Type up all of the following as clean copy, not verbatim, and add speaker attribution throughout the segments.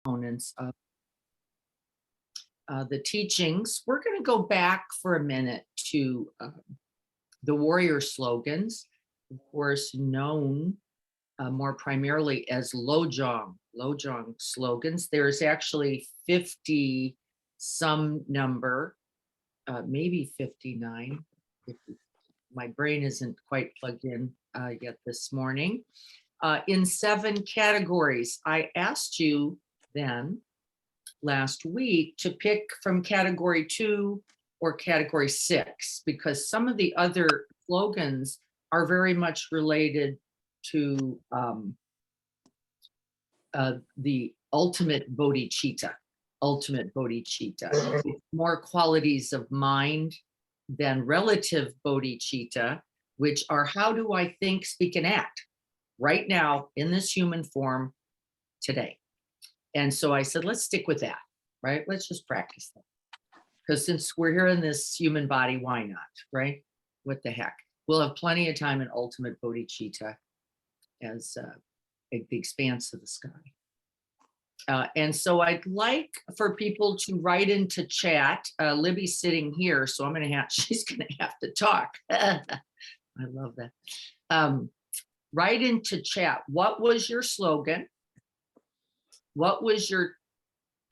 Speaker 1: components of the teachings. We're going to go back for a minute to the warrior slogans, of course, known more primarily as Lojong slogans. There's actually 50 some number, maybe 59. My brain isn't quite plugged in yet this morning. In 7 categories. I asked you then last week to pick from category 2 or category 6, because some of the other slogans are very much related to the ultimate bodhicitta, more qualities of mind than relative bodhicitta, which are how do I think, speak, and act right now in this human form today. And so I said, let's stick with that, right? Let's just practice that. Because since we're here in this human body, why not, right? What the heck? We'll have plenty of time in ultimate bodhicitta as the expanse of the sky. And so I'd like for people to write into chat. Libby's sitting here, so she's gonna have to talk. I love that. Write into chat. What was your slogan? What was your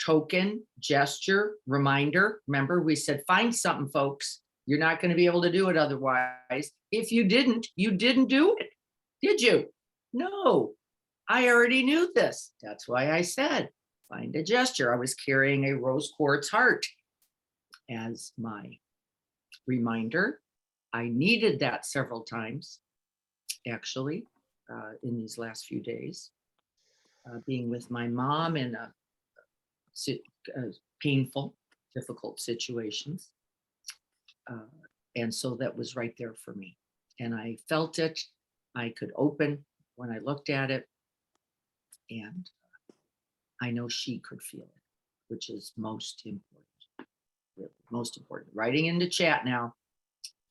Speaker 1: token, gesture, reminder? Remember, we said, find something, folks. You're not going to be able to do it otherwise. If you didn't do it. Did you? No, I already knew this. That's why I said, find a gesture. I was carrying a rose quartz heart as my reminder. I needed that several times, actually, in these last few days. Being with my mom in a painful, difficult situations. And so that was right there for me. And I felt it. I could open when I looked at it. And I know she could feel it, which is most important. Really, most important. Writing into chat now.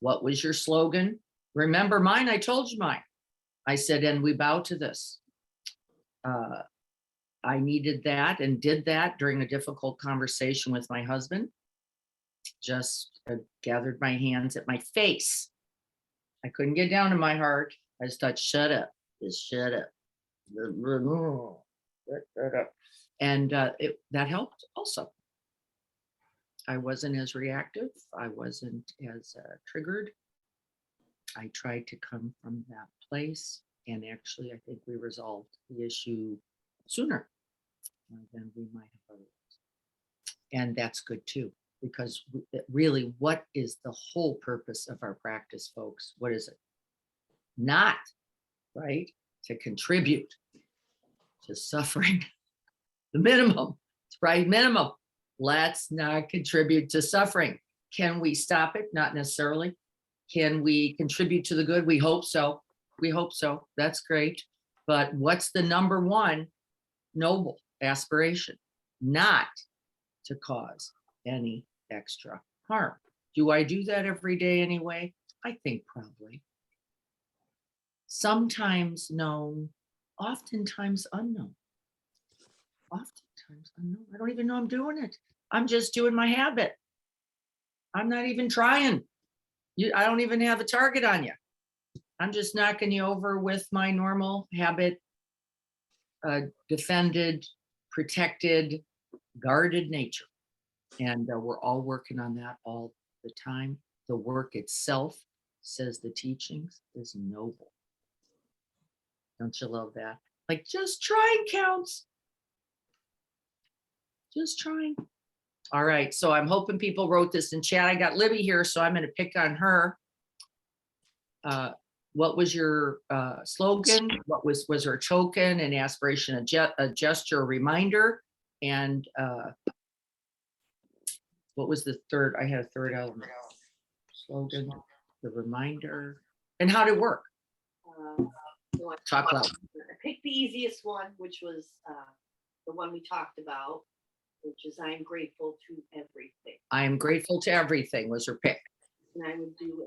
Speaker 1: What was your slogan? Remember mine? I told you mine. I said, and we bow to this. I needed that and did that during a difficult conversation with my husband. Just gathered my hands at my face. I couldn't get down to my heart. I just thought, shut up, just shut up. And that helped also. I wasn't as reactive. I wasn't as triggered. I tried to come from that place. And actually, I think we resolved the issue sooner than we might have otherwise. And that's good too, because really, what is the whole purpose of our practice, folks? What is it? Not, right, to contribute to suffering. The minimum, right? Minimum. Let's not contribute to suffering. Can we stop it? Not necessarily. Can we contribute to the good? We hope so. We hope so. That's great. But what's the number one noble aspiration? Not to cause any extra harm. Do I do that every day anyway? I think probably. Sometimes known, oftentimes unknown. Oftentimes unknown. I don't even know I'm doing it. I'm just doing my habit. I'm not even trying. I don't even have a target on you. I'm just knocking you over with my normal habit, defended, protected, guarded nature. And we're all working on that all the time. The work itself, says the teachings, is noble. Don't you love that? Like, just trying counts. Just trying. All right, so I'm hoping people wrote this in chat. I got Libby here, so I'm going to pick on her. What was your slogan? What was her token, an aspiration, a gesture, a reminder? And what was the third? I had a third element. Slogan, the reminder, and how did it work? Talk about.
Speaker 2: I picked the easiest one, which was the one we talked about, which is I am grateful to everything.
Speaker 1: I am grateful to everything was her pick.
Speaker 2: And I would do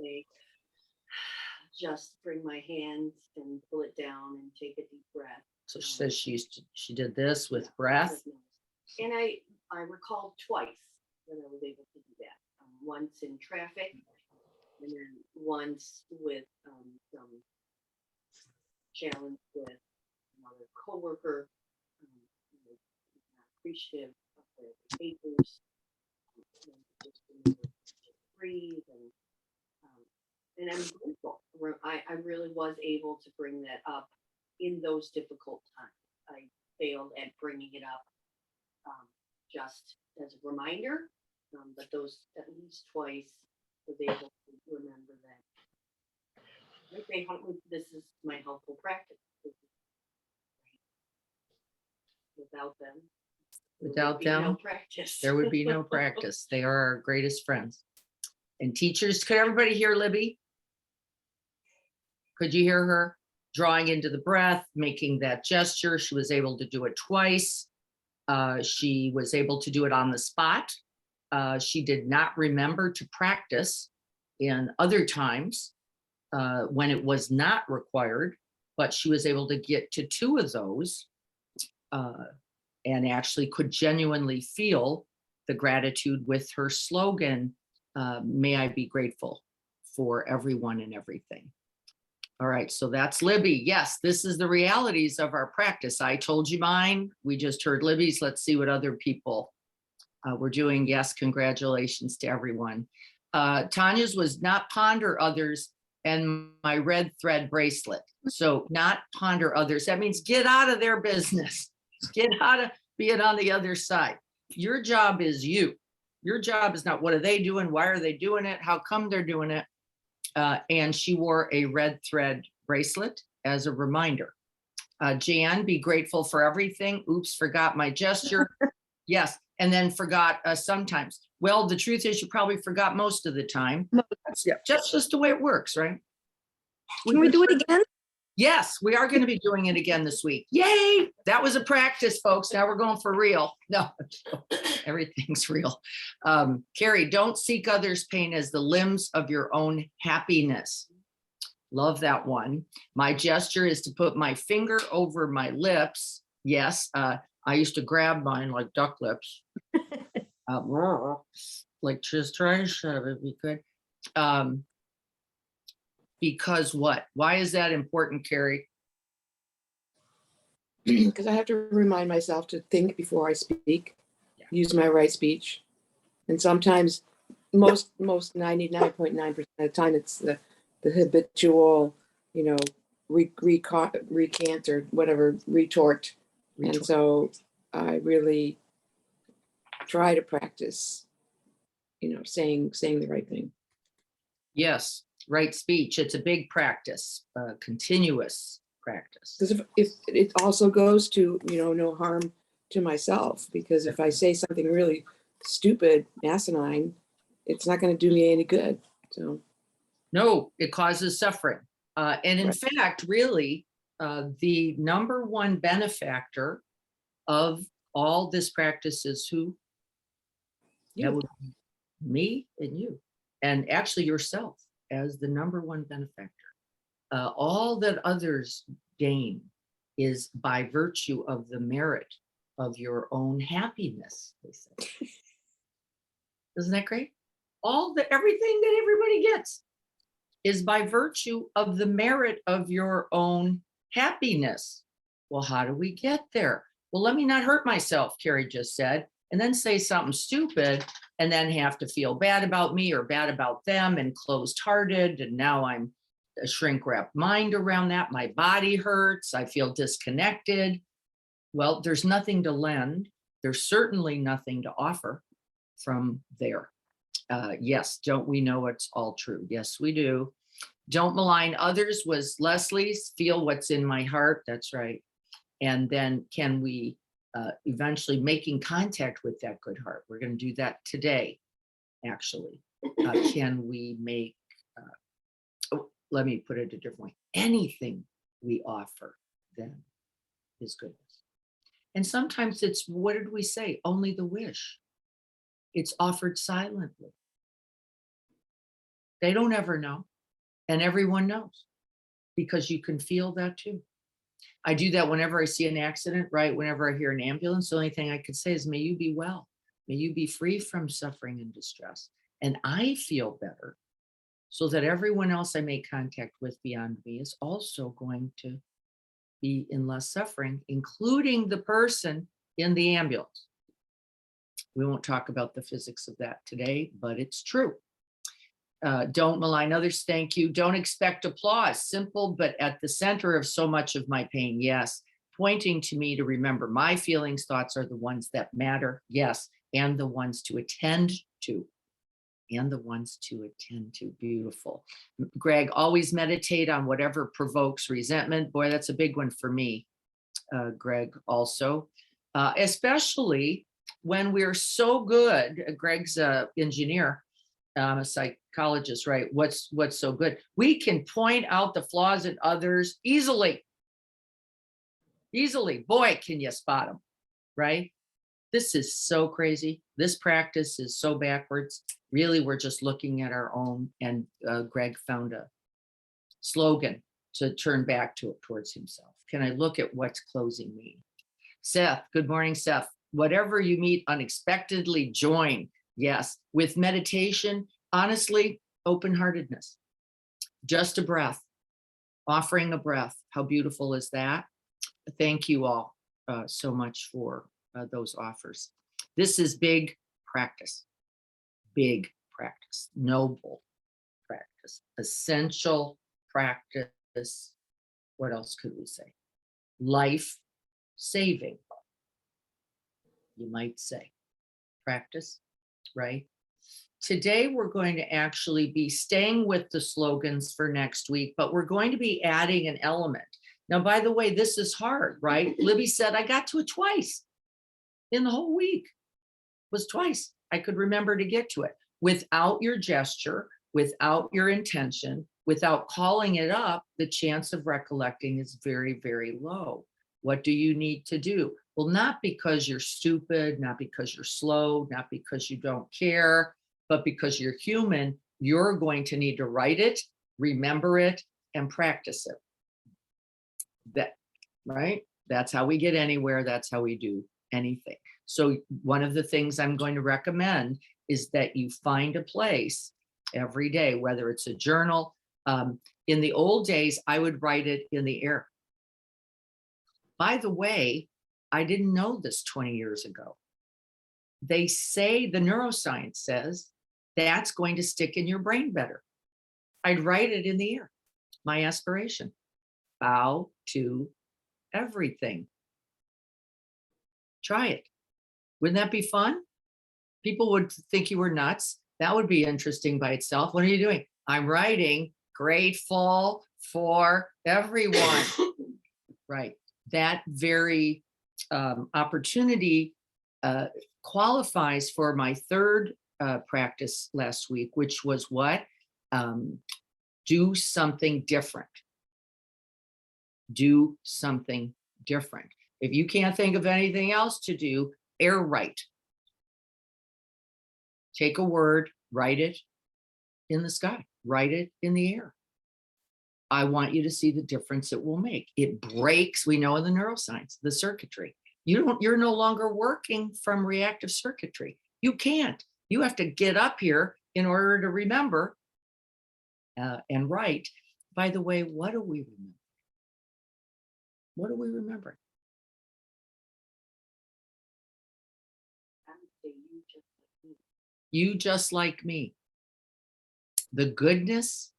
Speaker 2: just bring my hands and pull it down and take a deep breath.
Speaker 1: So she says she did this with breath.
Speaker 2: And I recalled twice that I was able to do that. Once in traffic, and then once with some challenge with another coworker, you know, not appreciative of their behaviors, and just being able to breathe and I'm grateful. I really was able to bring that up in those difficult times. I failed at bringing it up just as a reminder, but those at least twice was able to remember that. Okay, this is my helpful practice. Without them,
Speaker 1: Without
Speaker 2: no
Speaker 1: them,
Speaker 2: practice.
Speaker 1: there would be no practice. They are our greatest friends. And teachers, could everybody hear Libby? Could you hear her drawing into the breath, making that gesture? She was able to do it twice. She was able to do it on the spot. She did not remember to practice in other times when it was not required, but she was able to get to 2 of those and actually could genuinely feel the gratitude with her slogan, may I be grateful for everyone and everything. All right, so that's Libby. Yes, this is the realities of our practice. I told you mine. We just heard Libby's. Let's see what other people were doing. Yes, congratulations to everyone. Tanya's was not ponder others and my red thread bracelet. So not ponder others. That means get out of their business. Get out of being on the other side. Your job is you. Your job is not what are they doing? Why are they doing it? How come they're doing it? And she wore a red thread bracelet as a reminder. Jan, be grateful for everything. Oops, forgot my gesture. Yes, and then forgot sometimes. Well, the truth is you probably forgot most of the time. Yeah, just the way it works, right?
Speaker 3: Can we do it again?
Speaker 1: Yes, we are going to be doing it again this week. Yay! That was a practice, folks. Now we're going for real. No, everything's real. Carrie, don't seek others' pain as the limbs of your own happiness. Love that one. My gesture is to put my finger over my lips. Yes, I used to grab mine like duck lips. Like just try to shut up if you could. Because what? Why is that important, Carrie?
Speaker 3: Because I have to remind myself to think before I speak, use my right speech. And sometimes, most 99.9% of the time, it's the habitual, recant or whatever, retort. And so I really try to practice, saying the right thing.
Speaker 1: Yes, right speech. It's a big practice, continuous practice.
Speaker 3: Because if it also goes to, no harm to myself, because if I say something really stupid, asinine, it's not going to do me any good. So
Speaker 1: no, it causes suffering. And in
Speaker 3: right.
Speaker 1: fact, really, the number one benefactor of all this practice is who? That would be me and you, and actually yourself as the number one benefactor. All that others gain is by virtue of the merit of your own happiness, they say. Isn't that great? Everything that everybody gets is by virtue of the merit of your own happiness. Well, how do we get there? Well, let me not hurt myself, Carrie just said, and then say something stupid and then have to feel bad about me or bad about them and closed-hearted. And now I'm a shrink-wrapped mind around that. My body hurts. I feel disconnected. Well, there's nothing to lend. There's certainly nothing to offer from there. Yes, don't we know it's all true? Yes, we do. Don't malign others was Leslie's. Feel what's in my heart. That's right. And then can we eventually making contact with that good heart? We're going to do that today, actually. Can we make, let me put it a different way. Anything we offer then is goodness. And sometimes it's, what did we say? Only the wish. It's offered silently. They don't ever know. And everyone knows because you can feel that too. I do that whenever I see an accident, right? Whenever I hear an ambulance, the only thing I could say is, may you be well. May you be free from suffering and distress. And I feel better so that everyone else I make contact with beyond me is also going to be in less suffering, including the person in the ambulance. We won't talk about the physics of that today, but it's true. Don't malign others. Thank you. Don't expect applause. Simple, but at the center of so much of my pain. Yes. Pointing to me to remember my feelings, thoughts are the ones that matter. Yes. And the ones to attend to. And the ones to attend to. Beautiful. Greg, always meditate on whatever provokes resentment. Boy, that's a big one for me, Greg, also. Especially when we're so good. Greg's an engineer. A psychologist, right? What's so good? We can point out the flaws in others easily. Boy, can you spot them, right? This is so crazy. This practice is so backwards. Really, we're just looking at our own. And Greg found a slogan to turn back towards himself. Can I look at what's closing me? Seth, good morning, Seth. Whatever you meet unexpectedly, join. Yes, with meditation, honestly, open-heartedness, just a breath, offering a breath. How beautiful is that? Thank you all so much for those offers. This is big practice, noble practice, essential practice. What else could we say? Life saving, you might say. Practice. Right? Today, we're going to actually be staying with the slogans for next week, but we're going to be adding an element. Now, by the way, this is hard, right? Libby said, I got to it twice in the whole week. It was twice I could remember to get to it. Without your gesture, without your intention, without calling it up, the chance of recollecting is very, very low. What do you need to do? Well, not because you're stupid, not because you're slow, not because you don't care, but because you're human, you're going to need to write it, remember it, and practice it. That, right? That's how we get anywhere. That's how we do anything. So one of the things I'm going to recommend is that you find a place every day, whether it's a journal. In the old days, I would write it in the air. By the way, I didn't know this 20 years ago. They say, the neuroscience says, that's going to stick in your brain better. I'd write it in the air. My aspiration, bow to everything. Try it. Wouldn't that be fun? People would think you were nuts. That would be interesting by itself. What are you doing? I'm writing, grateful for everyone. Right. That very opportunity qualifies for my third practice last week, which was what? Do something different. Do something different. If you can't think of anything else to do, air write. Take a word, write it in the sky, write it in the air. I want you to see the difference it will make. It breaks, we know in the neuroscience, the circuitry. You're no longer working from reactive circuitry. You can't. You have to get up here in order to remember and write. By the way, what do we remember? What do we remember? You just like me. The goodness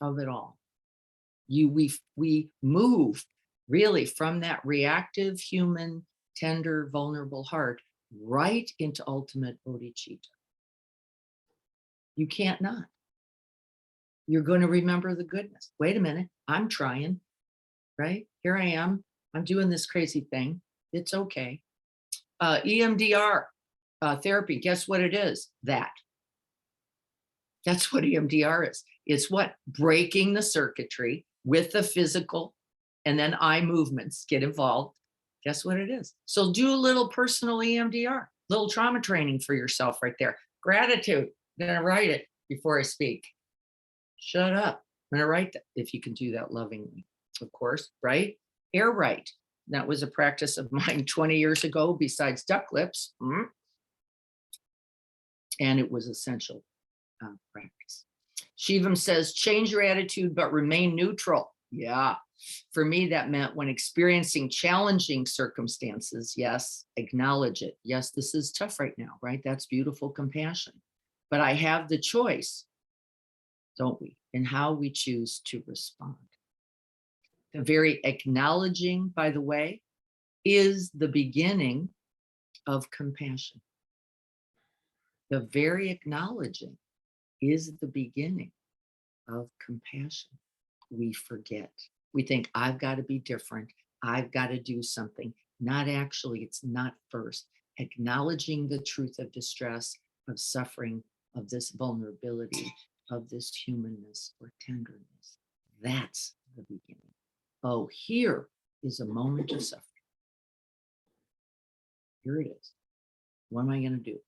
Speaker 1: of it all. We move really from that reactive, human, tender, vulnerable heart right into ultimate bodhicitta. You can't not. You're going to remember the goodness. Wait a minute, I'm trying, right? Here I am. I'm doing this crazy thing. It's okay. EMDR therapy, guess what it is? That's what EMDR is. It's what? Breaking the circuitry with the physical, and then eye movements get involved. Guess what it is? So do a little personal EMDR, little trauma training for yourself right there. Gratitude. I'm going to write it before I speak. Shut up. I'm going to write that, if you can do that lovingly, of course, right? Air right. That was a practice of mine 20 years ago, besides duck lips. And it was essential practice. Shivam says, change your attitude, but remain neutral. Yeah. For me, that meant when experiencing challenging circumstances, yes, acknowledge it. Yes, this is tough right now, right? That's beautiful compassion. But I have the choice, don't we, in how we choose to respond. The very acknowledging, by the way, is the beginning of compassion. The very acknowledging is the beginning of compassion. We forget. We think, I've got to be different. I've got to do something. Not actually, it's not first. Acknowledging the truth of distress, of suffering, of this vulnerability, of this humanness or tenderness. That's the beginning. Oh, here is a moment of suffering. Here it is. What am I going to do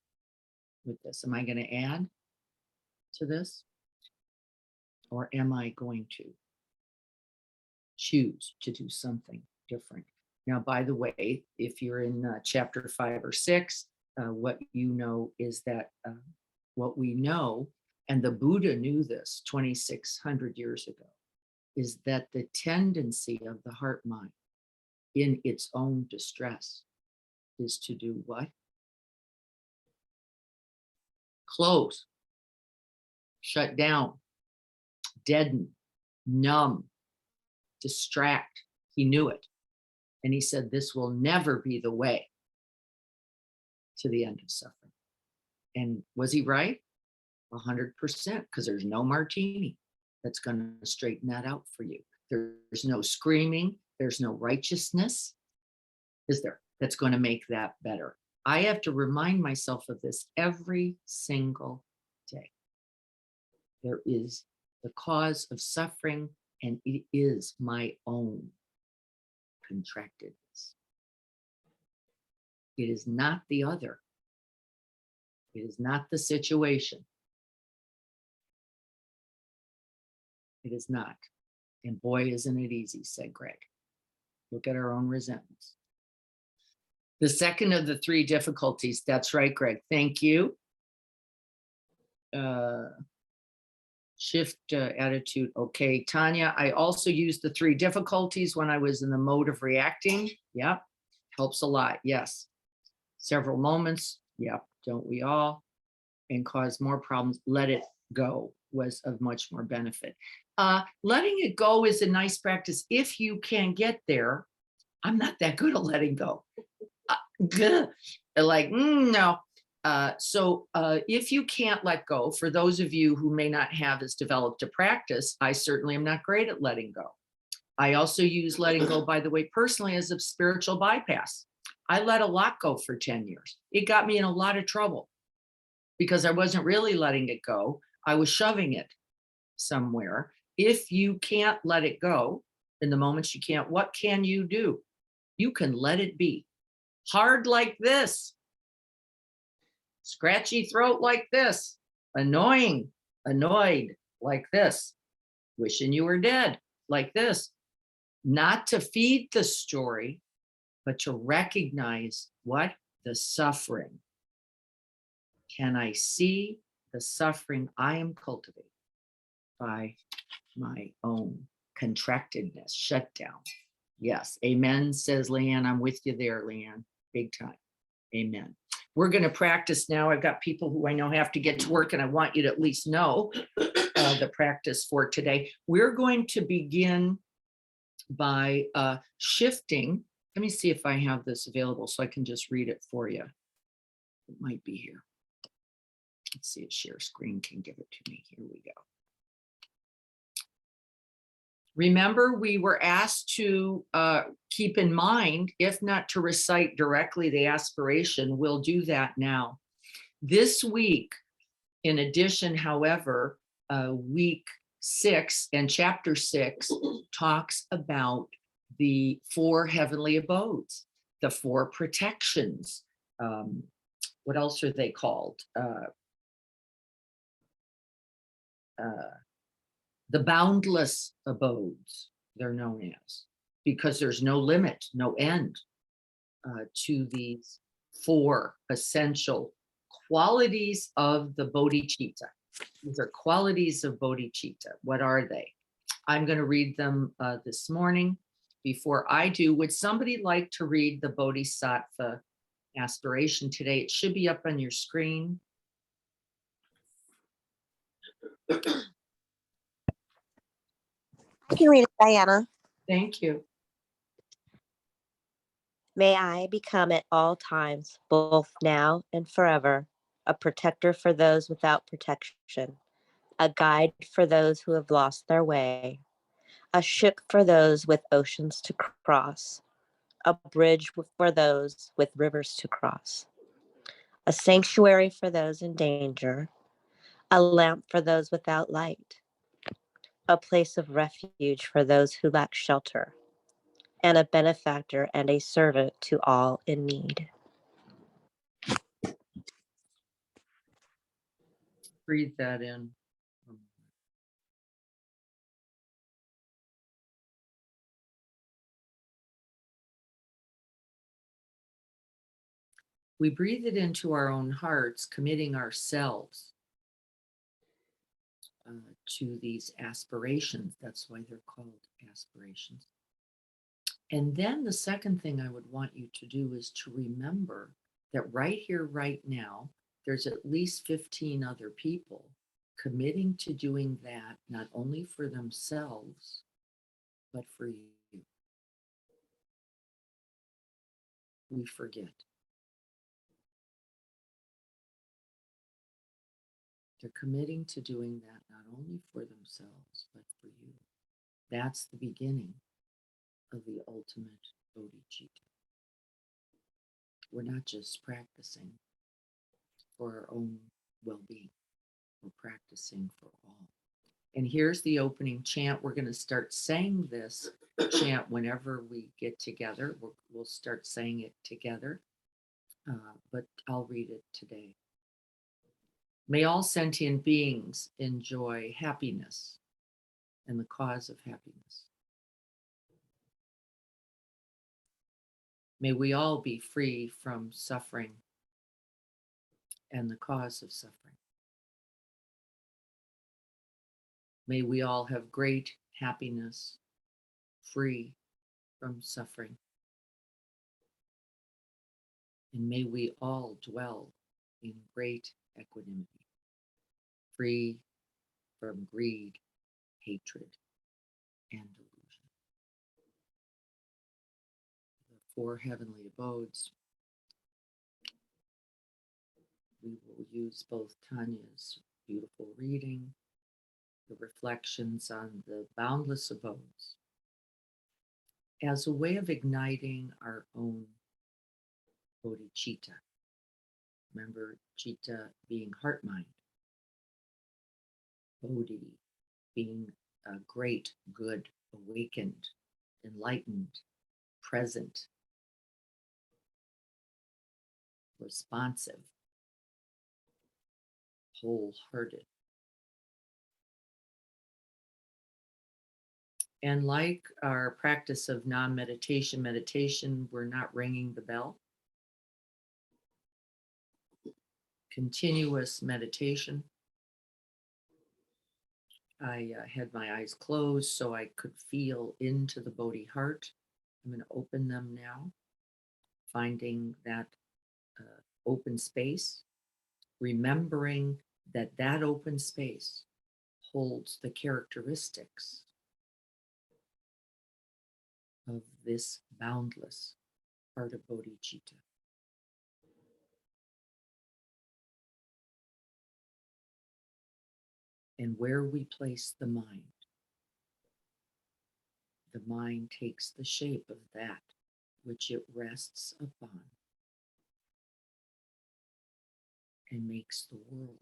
Speaker 1: with this? Am I going to add to this? Or am I going to choose to do something different? Now, by the way, if you're in chapter 5 or 6, what you know is that what we know, and the Buddha knew this 2,600 years ago, is that the tendency of the heart mind in its own distress is to do what? Close, shut down, deaden, numb, distract. He knew it. And he said, this will never be the way to the end of suffering. And was he right? 100%, because there's no martini that's going to straighten that out for you. There's no screaming. There's no righteousness, is there, that's going to make that better. I have to remind myself of this every single day. There is the cause of suffering, and it is my own contractedness. It is not the other. It is not the situation. It is not. And boy, isn't it easy, said Greg. Look at our own resentments. The second of the 3 difficulties, that's right, Greg, thank you. Shift attitude, okay. Tanya, I also used the 3 difficulties when I was in the mode of reacting. Yep, helps a lot, yes. Several moments, yep, don't we all? And cause more problems, let it go was of much more benefit. Letting it go is a nice practice if you can get there. I'm not that good at letting go. Like, no. So if you can't let go, for those of you who may not have as developed a practice, I certainly am not great at letting go. I also use letting go, by the way, personally as a spiritual bypass. I let a lot go for 10 years. It got me in a lot of trouble because I wasn't really letting it go. I was shoving it somewhere. If you can't let it go in the moments you can't, what can you do? You can let it be. Hard like this. Scratchy throat like this. Annoying, annoyed like this. Wishing you were dead like this. Not to feed the story, but to recognize what? The suffering. Can I see the suffering I am cultivating by my own contractedness, shutdown? Yes, amen, says Leanne. I'm with you there, Leanne, big time. Amen. We're going to practice now. I've got people who I know have to get to work, and I want you to at least know the practice for today. We're going to begin by shifting. Let me see if I have this available so I can just read it for you. It might be here. Let's see if share screen can give it to me. Here we go. Remember, we were asked to keep in mind, if not to recite directly the aspiration, we'll do that now. This week, in addition, however, week 6 and chapter 6 talks about the 4 heavenly abodes, the 4 protections. What else are they called? The boundless abodes, they're known as. because there's no limit, no end to these 4 essential qualities of the bodhicitta. These are qualities of bodhicitta. What are they? I'm going to read them this morning. Before I do, would somebody like to read the Bodhisattva aspiration today? It should be up on your screen.
Speaker 4: I can read it, Diana.
Speaker 1: Thank you.
Speaker 4: May I become at all times, both now and forever, a protector for those without protection, a guide for those who have lost their way, a ship for those with oceans to cross, a bridge for those with rivers to cross, a sanctuary for those in danger, a lamp for those without light, a place of refuge for those who lack shelter, and a benefactor and a servant to all in need.
Speaker 1: Breathe that in. We breathe it into our own hearts, committing ourselves to these aspirations. That's why they're called aspirations. And then the second thing I would want you to do is to remember that right here, right now, there's at least 15 other people committing to doing that, not only for themselves, but for you. We forget. They're committing to doing that not only for themselves, but for you. That's the beginning of the ultimate bodhicitta. We're not just practicing for our own well-being, we're practicing for all. And here's the opening chant. We're going to start saying this chant whenever we get together. We'll start saying it together, but I'll read it today. May all sentient beings enjoy happiness and the cause of happiness. May we all be free from suffering and the cause of suffering. May we all have great happiness, free from suffering. And may we all dwell in great equanimity, free from greed, hatred, and delusion. The 4 heavenly abodes. We will use both Tanya's beautiful reading, the reflections on the boundless abodes, as a way of igniting our own bodhicitta. Remember, citta being heart mind, bodhi being a great, good, awakened, enlightened, present, responsive, wholehearted. And like our practice of non-meditation, meditation, we're not ringing the bell. Continuous meditation. I had my eyes closed so I could feel into the Bodhi heart. I'm going to open them now, finding that open space, remembering that that open space holds the characteristics of this boundless part of bodhicitta. And where we place the mind takes the shape of that which it rests upon and makes the world.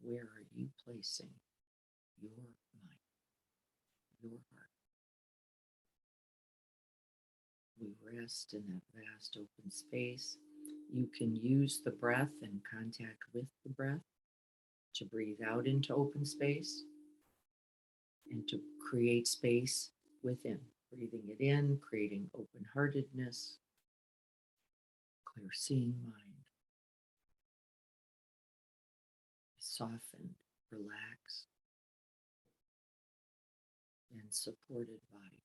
Speaker 1: Where are you placing your mind, your heart? We rest in that vast open space. You can use the breath and contact with the breath. to breathe out into open space and to create space within. Breathing it in, creating open heartedness, clear seeing mind, softened, relaxed, and supported body.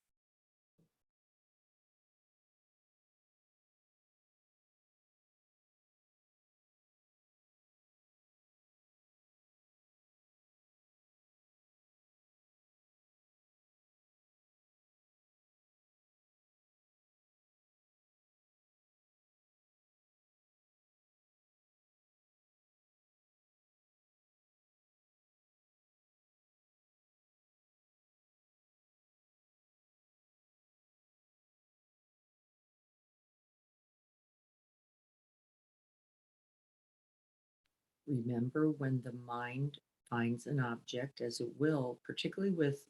Speaker 1: Remember, when the mind finds an object, as it will, particularly with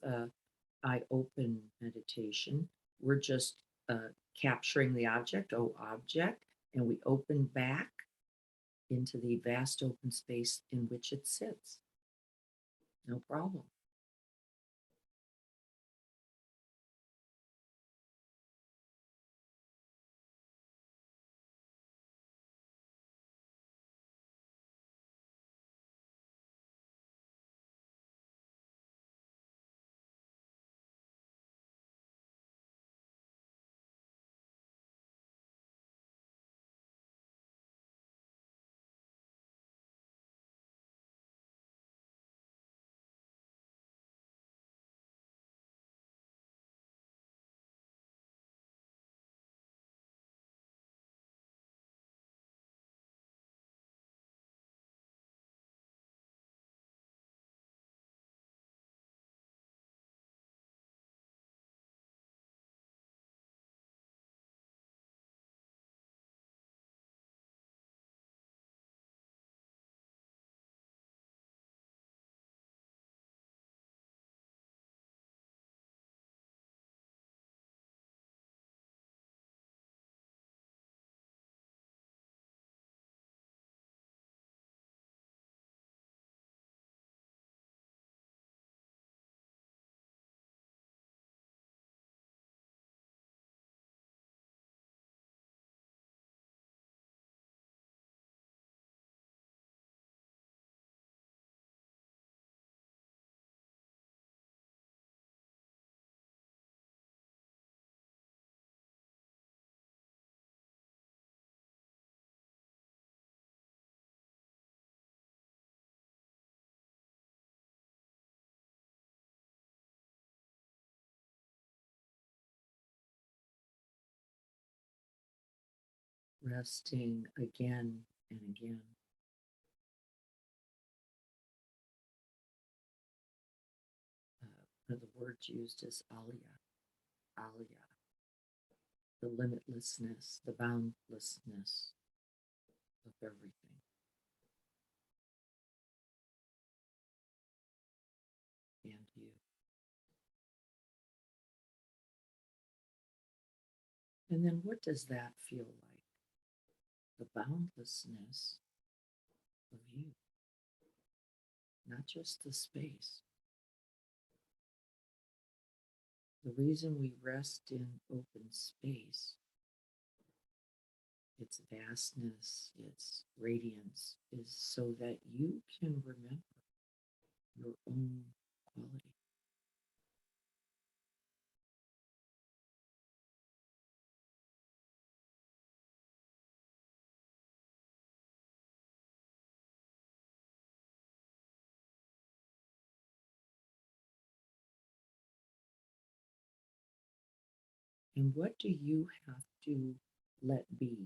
Speaker 1: eye open meditation, we're just capturing the object, oh, object, and we open back into the vast open space in which it sits. No problem. Resting again and again. The words used is Alaya, the limitlessness, the boundlessness of everything. And you. And then what does that feel like? The boundlessness of you, not just the space. The reason we rest in open space, its vastness, its radiance, is so that you can remember your own quality. And what do you have to let be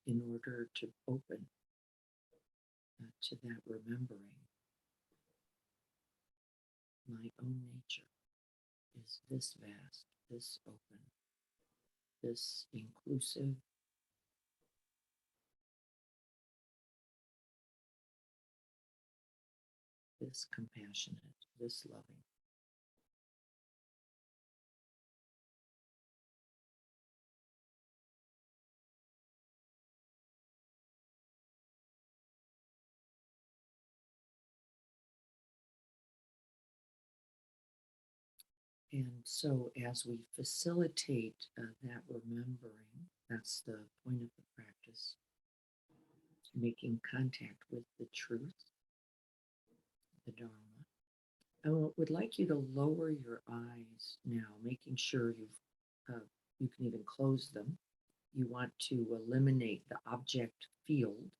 Speaker 1: in order to open to that remembering? My own nature is this vast, this open, this inclusive, this compassionate, this loving. And so, as we facilitate that remembering, that's the point of the practice, making contact with the truth, the Dharma. I would like you to lower your eyes now, making sure you can even close them. You want to eliminate the object field.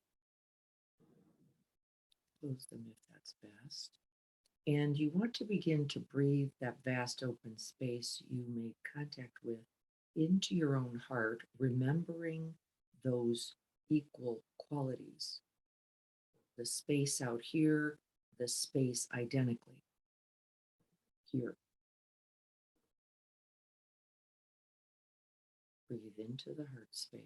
Speaker 1: Close them if that's best. And you want to begin to breathe that vast open space you made contact with into your own heart, remembering those equal qualities. The space out here, the space identically here. Breathe into the heart space.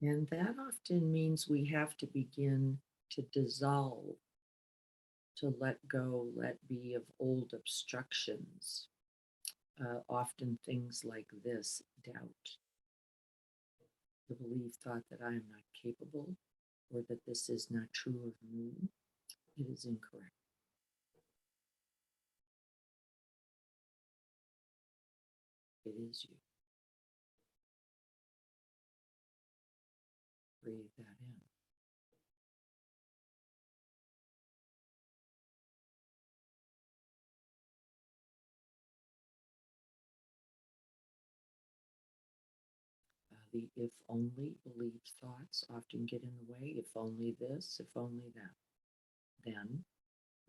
Speaker 1: And that often means we have to begin to dissolve, to let go, let be of old obstructions. Often things like this: doubt, the belief, thought that I am not capable, or that this is not true of me. It is incorrect. It is you. Breathe that in. The if only belief thoughts often get in the way. If only this, if only that. Then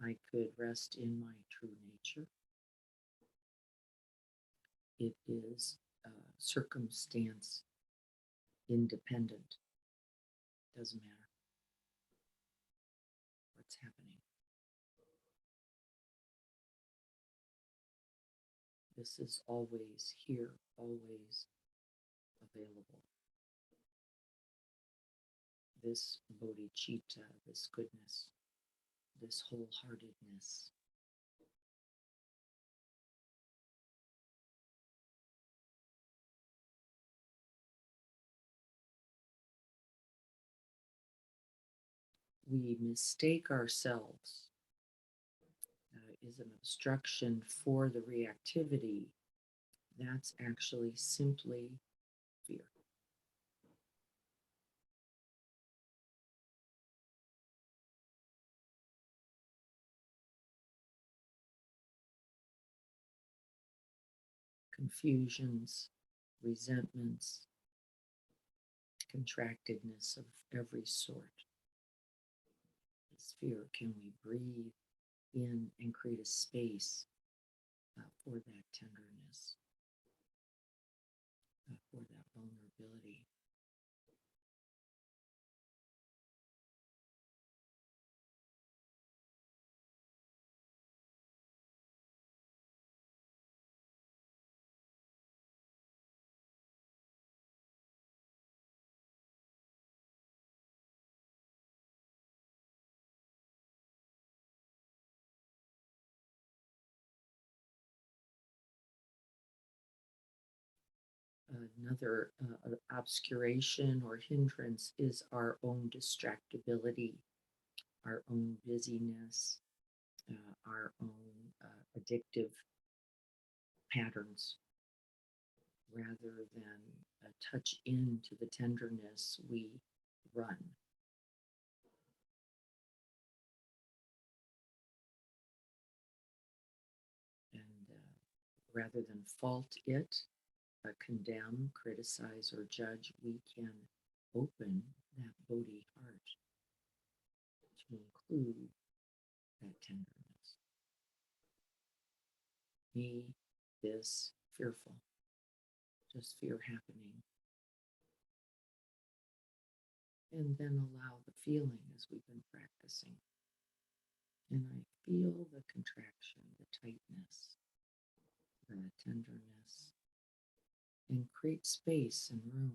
Speaker 1: I could rest in my true nature. It is circumstance independent. Doesn't matter what's happening. This is always here, always available. This bodhicitta, this goodness, this wholeheartedness. We mistake ourselves is an obstruction for the reactivity. That's actually simply fear. Confusions, resentments, contractedness of every sort. This fear, can we breathe in and create a space for that tenderness, for that vulnerability? Another obscuration or hindrance is our own distractibility, our own busyness, our own addictive patterns. Rather than touch into the tenderness, we run. And rather than fault it, condemn, criticize, or judge, we can open that Bodhi heart to include that tenderness. Me, this, fearful, just fear happening. And then allow the feeling as we've been practicing. And I feel the contraction, the tightness, the tenderness, and create space and room.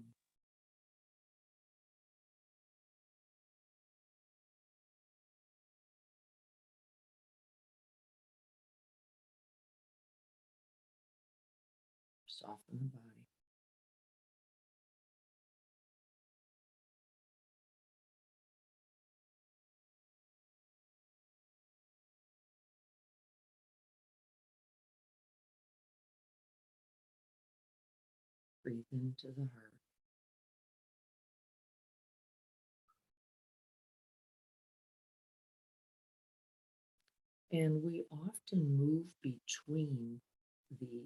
Speaker 1: Soften the body. Breathe into the heart. And we often move between the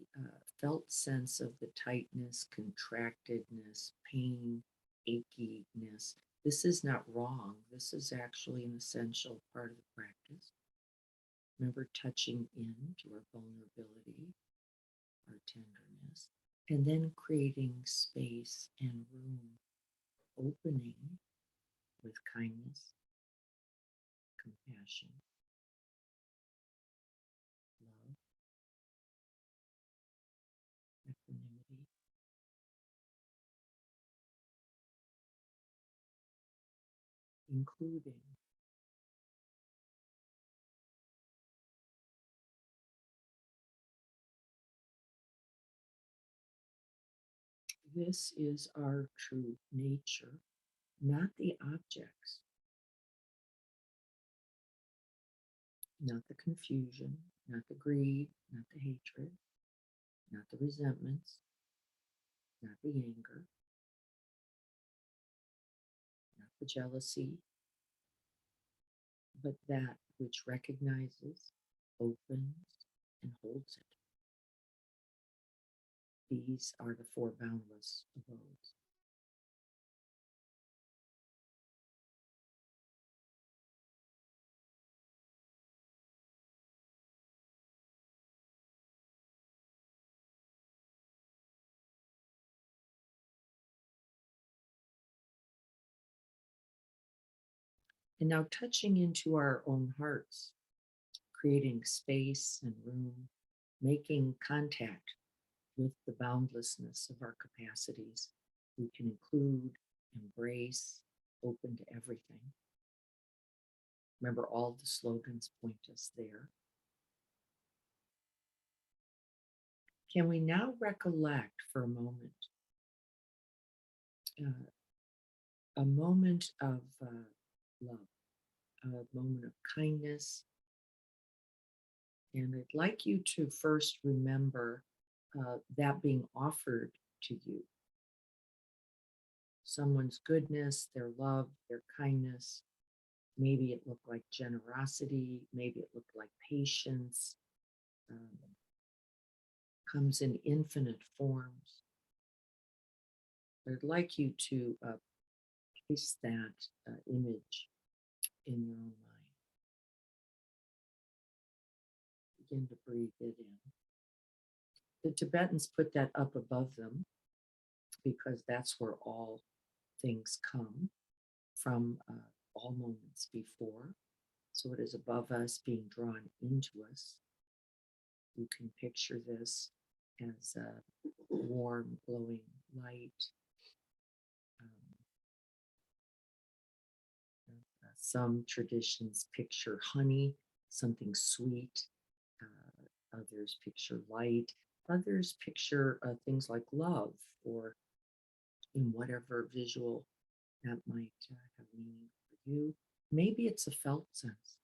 Speaker 1: felt sense of the tightness, contractedness, pain, achiness. This is not wrong. This is actually an essential part of the practice. Remember touching into our vulnerability, our tenderness, and then creating space and room, opening with kindness, compassion, love, equanimity, including. This is our true nature, not the objects, not the confusion, not the greed, not the hatred, not the resentments, not the anger, not the jealousy, but that which recognizes, opens, and holds it. These are the four boundless abodes. And now touching into our own hearts, creating space and room, making contact with the boundlessness of our capacities. We can include, embrace, open to everything. Remember, all the slogans point us there. Can we now recollect for a moment a moment of love, a moment of kindness? And I'd like you to first remember that being offered to you. Someone's goodness, their love, their kindness. Maybe it looked like generosity. Maybe it looked like patience. Comes in infinite forms. I'd like you to place that image in your own mind. Begin to breathe it in. The Tibetans put that up above them because that's where all things come from, all moments before. So it is above us, being drawn into us. You can picture this as a warm, glowing light. Some traditions picture honey, something sweet. Others picture light. Others picture things like love, or in whatever visual that might have meaning for you. Maybe it's a felt sense.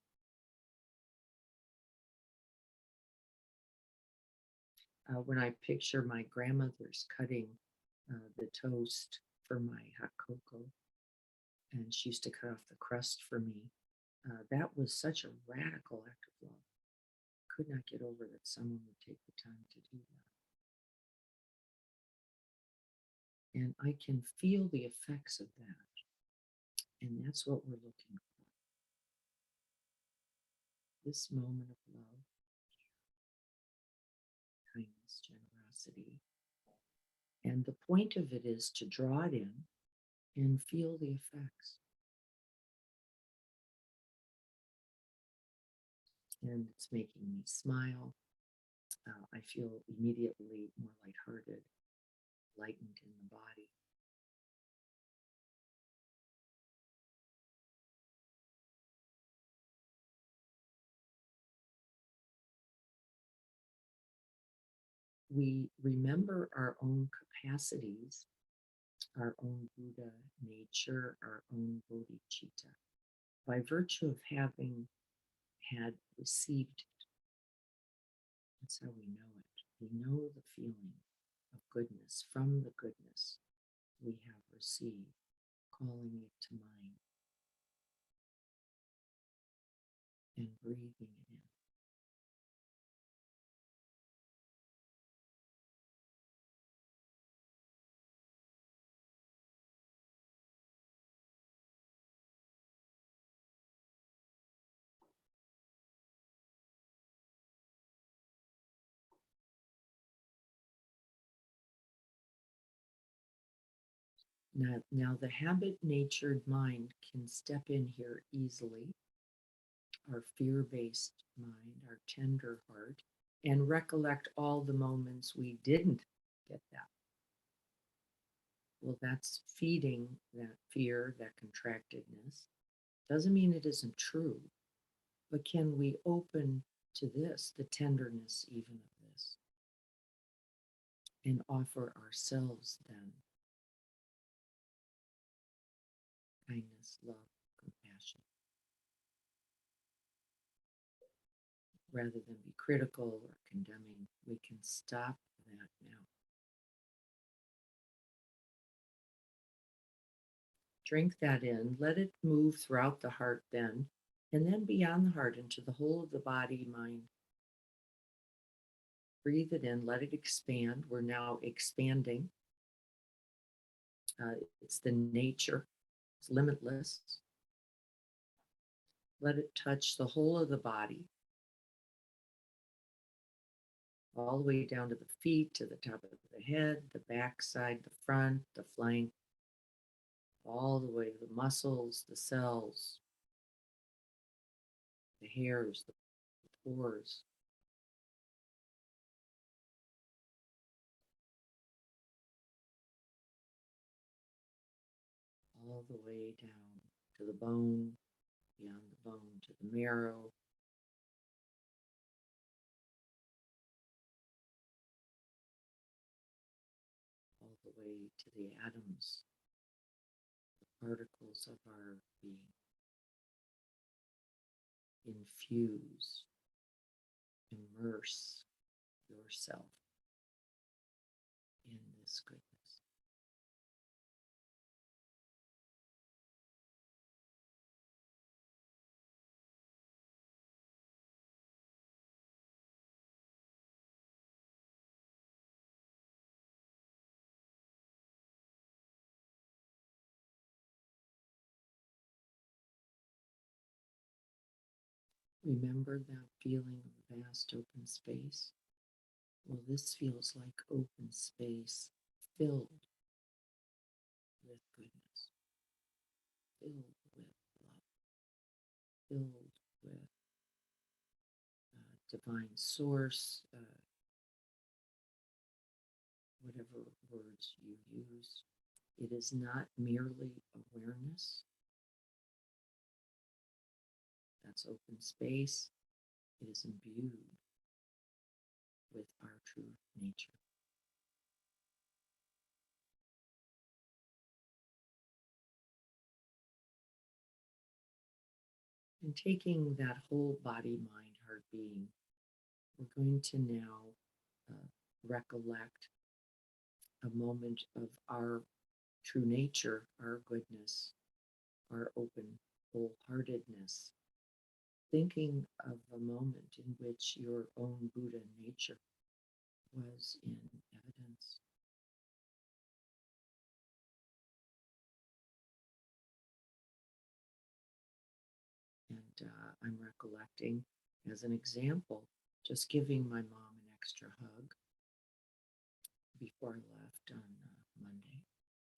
Speaker 1: When I picture my grandmother's cutting the toast for my hot cocoa, and she used to cut off the crust for me, that was such a radical act of love. Could not get over that someone would take the time to do that. And I can feel the effects of that. And that's what we're looking for. This moment of love, kindness, generosity. And the point of it is to draw it in and feel the effects. And it's making me smile. I feel immediately more lighthearted, lightened in the body. We remember our own capacities, our own Buddha nature, our own Bodhicitta, by virtue of having had received it. That's how we know it. We know the feeling of goodness, from the goodness we have received, calling it to mind and breathing it in. Now the habit-natured mind can step in here easily, our fear-based mind, our tender heart, and recollect all the moments we didn't get that. Well, that's feeding that fear, that contractedness. Doesn't mean it isn't true, but can we open to this, the tenderness even of this, and offer ourselves then kindness, love, compassion, rather than be critical or condemning. We can stop that now. Drink that in, let it move throughout the heart then, and then beyond the heart into the whole of the body, mind. Breathe it in, let it expand. We're now expanding. It's the nature, it's limitless. Let it touch the whole of the body, all the way down to the feet, to the top of the head, the back side, the front, the flank, all the way to the muscles, the cells, the hairs, the pores. All the way down to the bone, beyond the bone to the marrow. All the way to the atoms, the particles of our being. Infuse, immerse yourself in this goodness. Remember that feeling of vast open space? Well, this feels like open space filled with goodness, filled with love, filled with divine source, whatever words you use. It is not merely awareness. That's open space. It is imbued with our true nature. And taking that whole body, mind, heart, being, we're going to now recollect a moment of our true nature, our goodness, our open wholeheartedness, thinking of a moment in which your own Buddha nature was in evidence. And I'm recollecting, as an example, just giving my mom an extra hug before I left on Monday,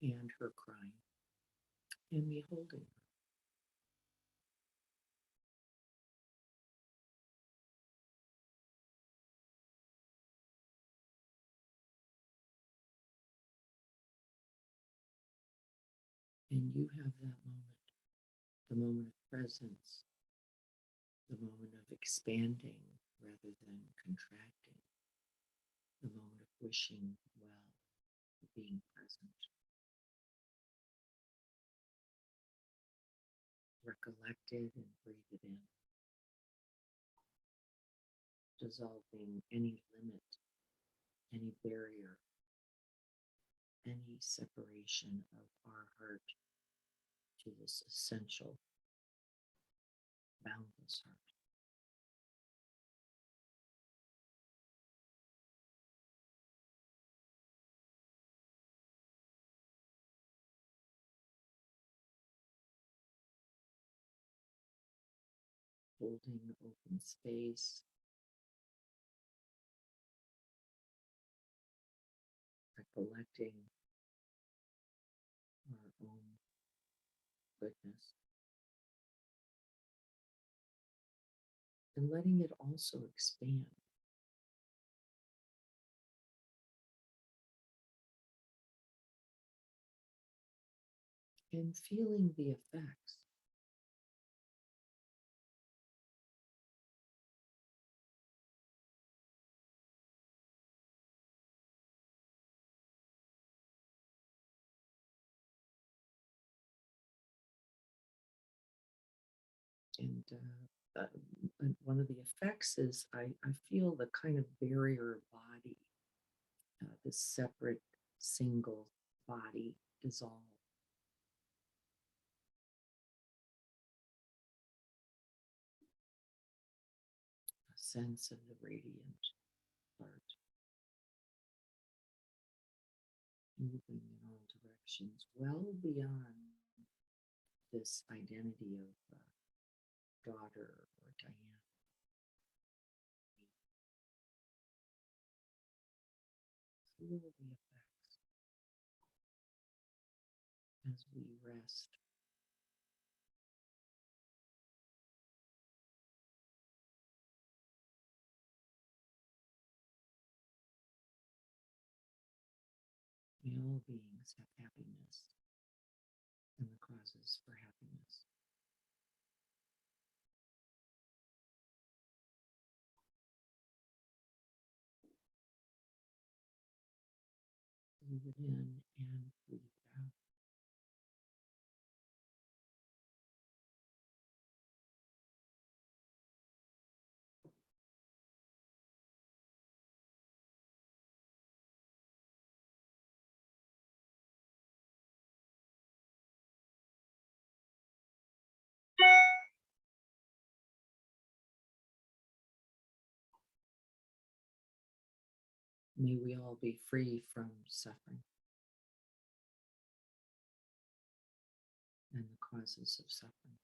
Speaker 1: and her crying, and me holding her. And you have that moment, the moment of presence, the moment of expanding rather than contracting, the moment of wishing well, being present. Recollect it and breathe it in, dissolving any limit, any barrier any separation of our heart to this essential, boundless heart. Holding open space, recollecting our own goodness, and letting it also expand. And feeling the effects. And one of the effects is I feel the kind of barrier body, this separate single body dissolve. A sense of the radiant heart moving in all directions, well beyond this identity of daughter or Diane. Feel the effects as we rest. May all beings have happiness and the causes for happiness. Breathe it in and breathe it out. May we all be free from suffering and the causes of suffering.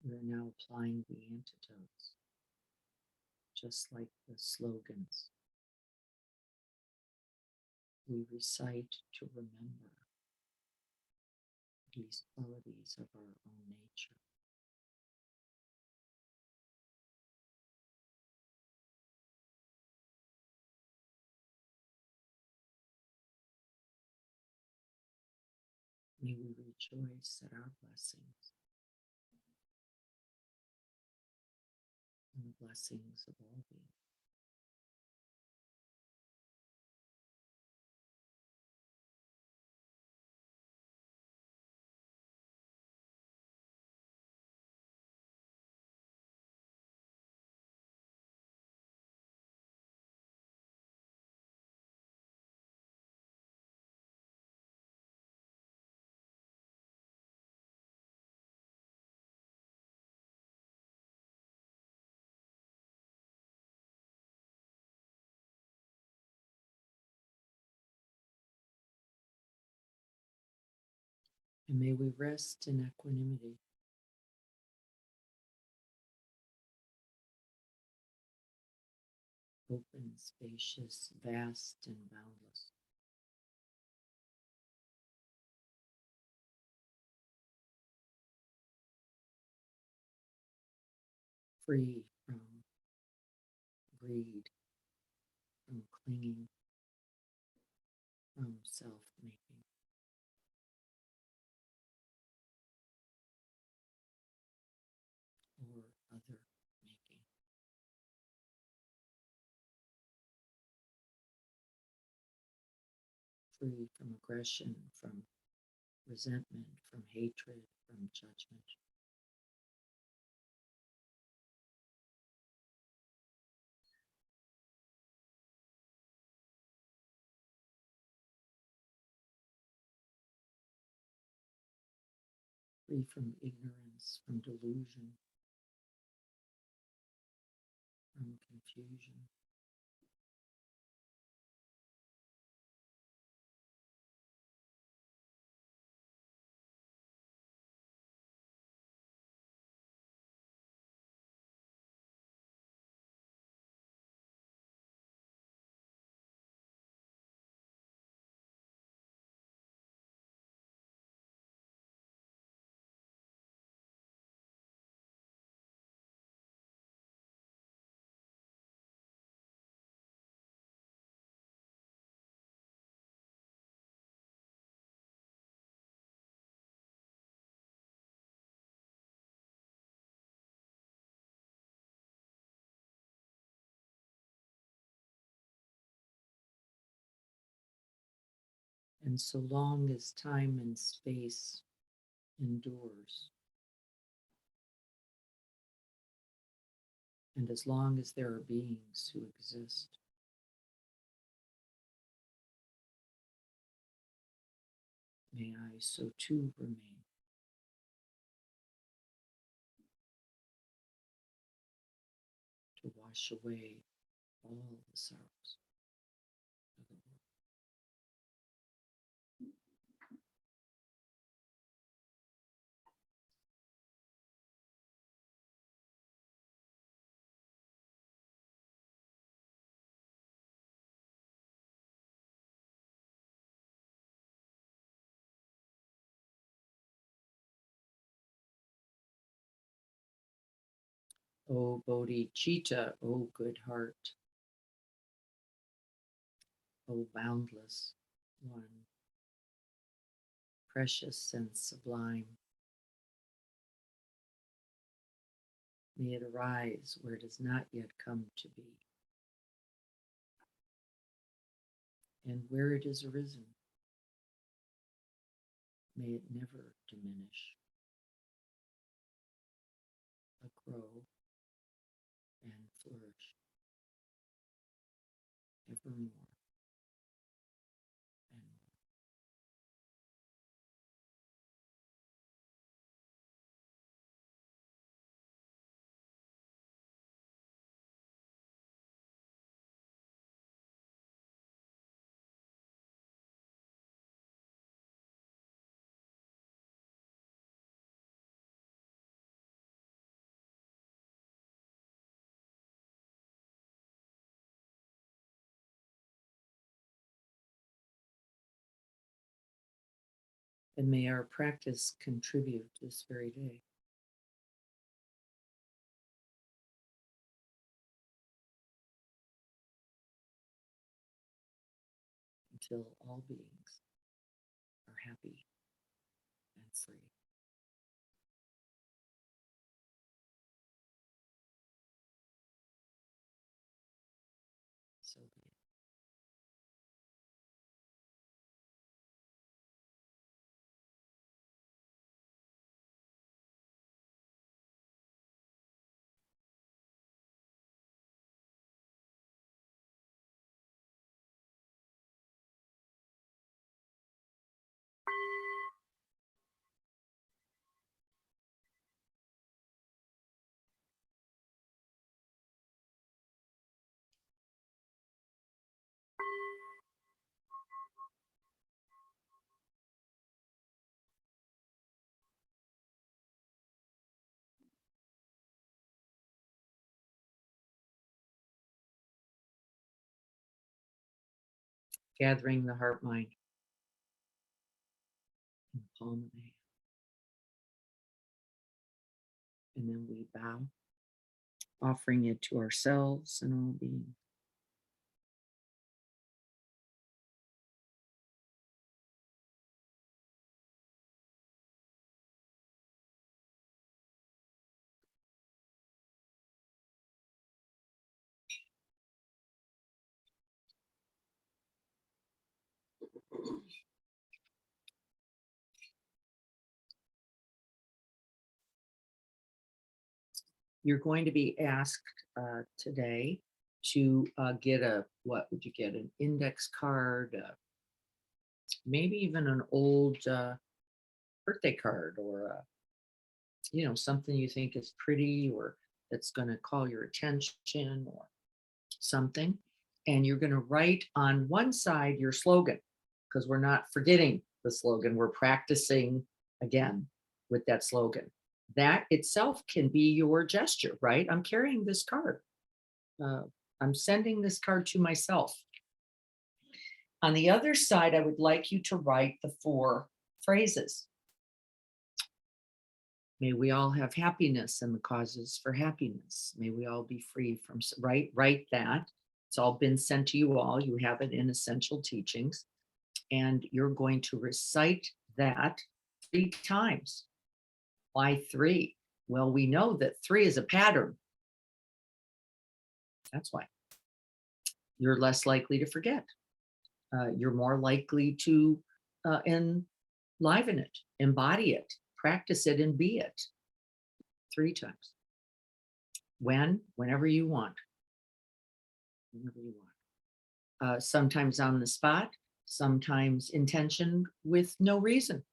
Speaker 1: We're now applying the antidotes, just like the slogans we recite to remember these qualities of our own nature. May we rejoice at our blessings and the blessings of all beings. And may we rest in equanimity, open, spacious, vast, and boundless. Free from greed, from clinging, from self-making. Or other making. Free from aggression, from resentment, from hatred, from judgment. free from ignorance, from delusion, from confusion. And so long as time and space endures, and as long as there are beings who exist, may I so too remain. To wash away all the sorrows of the world. O Bodhicitta, O good heart, O boundless one, precious and sublime, may it arise where it has not yet come to be. And where it is arisen, may it never diminish, but grow and flourish evermore and more. And may our practice contribute this very day. Until all beings are happy and free. So be it. Gathering the heart mind in the palm of the hand. And then we bow, offering it to ourselves and all beings. You're going to be asked today to get what would you get? An index card, maybe even an old birthday card or something you think is pretty or that's going to call your attention or something. And you're going to write on one side your slogan, because we're not forgetting the slogan. We're practicing again with that slogan. That itself can be your gesture, right? I'm carrying this card. I'm sending this card to myself. On the other side, I would like you to write the 4 phrases. May we all have happiness and the causes for happiness. May we all be free from, write that. It's all been sent to you all. You have it in Essential Teachings. And you're going to recite that 3 times. Why 3? Well, we know that 3 is a pattern. That's why. You're less likely to forget. You're more likely to enliven it, embody it, practice it, and be it 3 times. Whenever you want. Whenever you want. Sometimes on the spot, sometimes intention with no reason.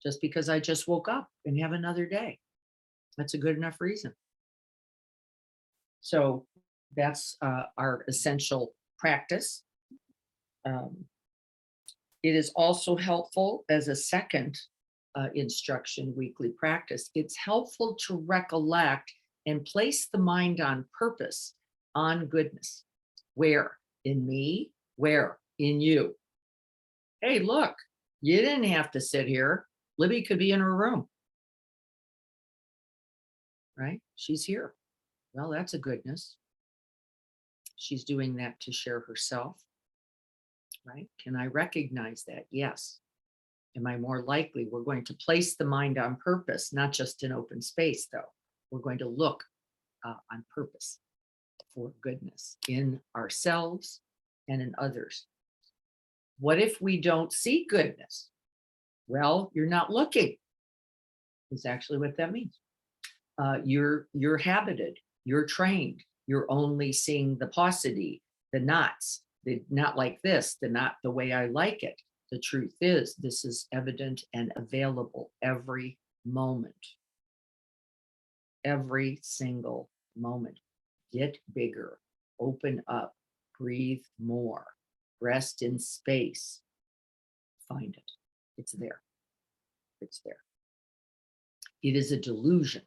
Speaker 1: Just because I just woke up and have another day. That's a good enough reason. So that's our essential practice. It is also helpful as a second instruction weekly practice. It's helpful to recollect and place the mind on purpose, on goodness. Where? In me? Where? In you. Hey, look, you didn't have to sit here. Libby could be in her room. Right? She's here. Well, that's a goodness. She's doing that to share herself. Right? Can I recognize that? Yes. Am I more likely? We're going to place the mind on purpose, not just in open space, though. We're going to look on purpose for goodness in ourselves and in others. What if we don't see goodness? Well, you're not looking. Is actually what that means. You're habited. You're trained. You're only seeing the paucity, the knots. Not like this, not the way I like it. The truth is, this is evident and available every moment. Every single moment. Get bigger, open up, breathe more, rest in space. Find it. It's there. It's there. It is a delusion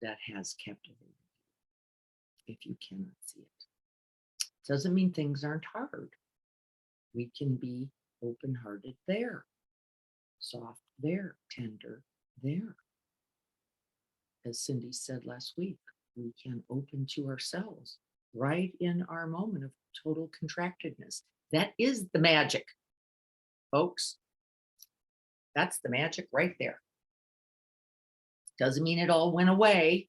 Speaker 1: that has captivated you if you cannot see it. Doesn't mean things aren't hard. We can be open-hearted there, soft there, tender there. As Cindy said last week, we can open to ourselves right in our moment of total contractedness. That is the magic, folks. That's the magic right there. Doesn't mean it all went away,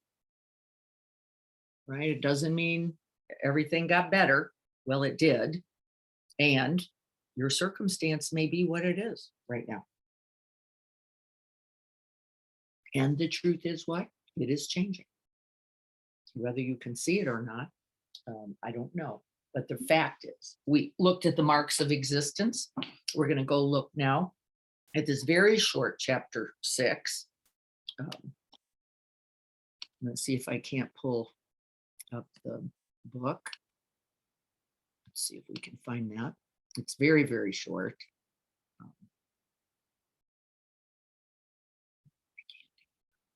Speaker 1: right? It doesn't mean everything got better. Well, it did. And your circumstance may be what it is right now. And the truth is what? It is changing. Whether you can see it or not, I don't know. But the fact is, we looked at the marks of existence. We're going to go look now at this very short chapter 6. Let's see if I can't pull up the book. Let's see if we can find that. It's very, very short.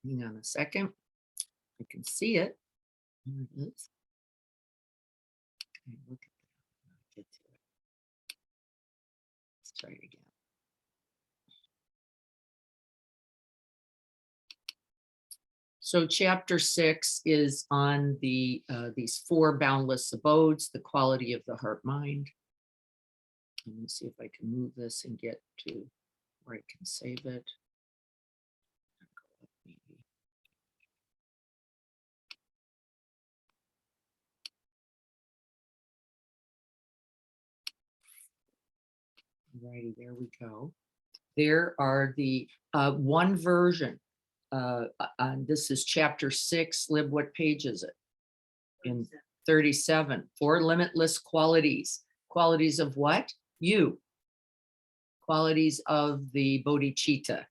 Speaker 1: Hang on a second. I can see it. There it is. Okay, look at that. Get to it. Let's try it again. So chapter 6 is on the these 4 boundless abodes, the quality of the heart mind. Let me see if I can move this and get to where I can save it. Alrighty, there we go. There are the one version. This is chapter 6. Lib, what page is it? In 37. 4 limitless qualities. Qualities of what? You. Qualities of the Bodhicitta.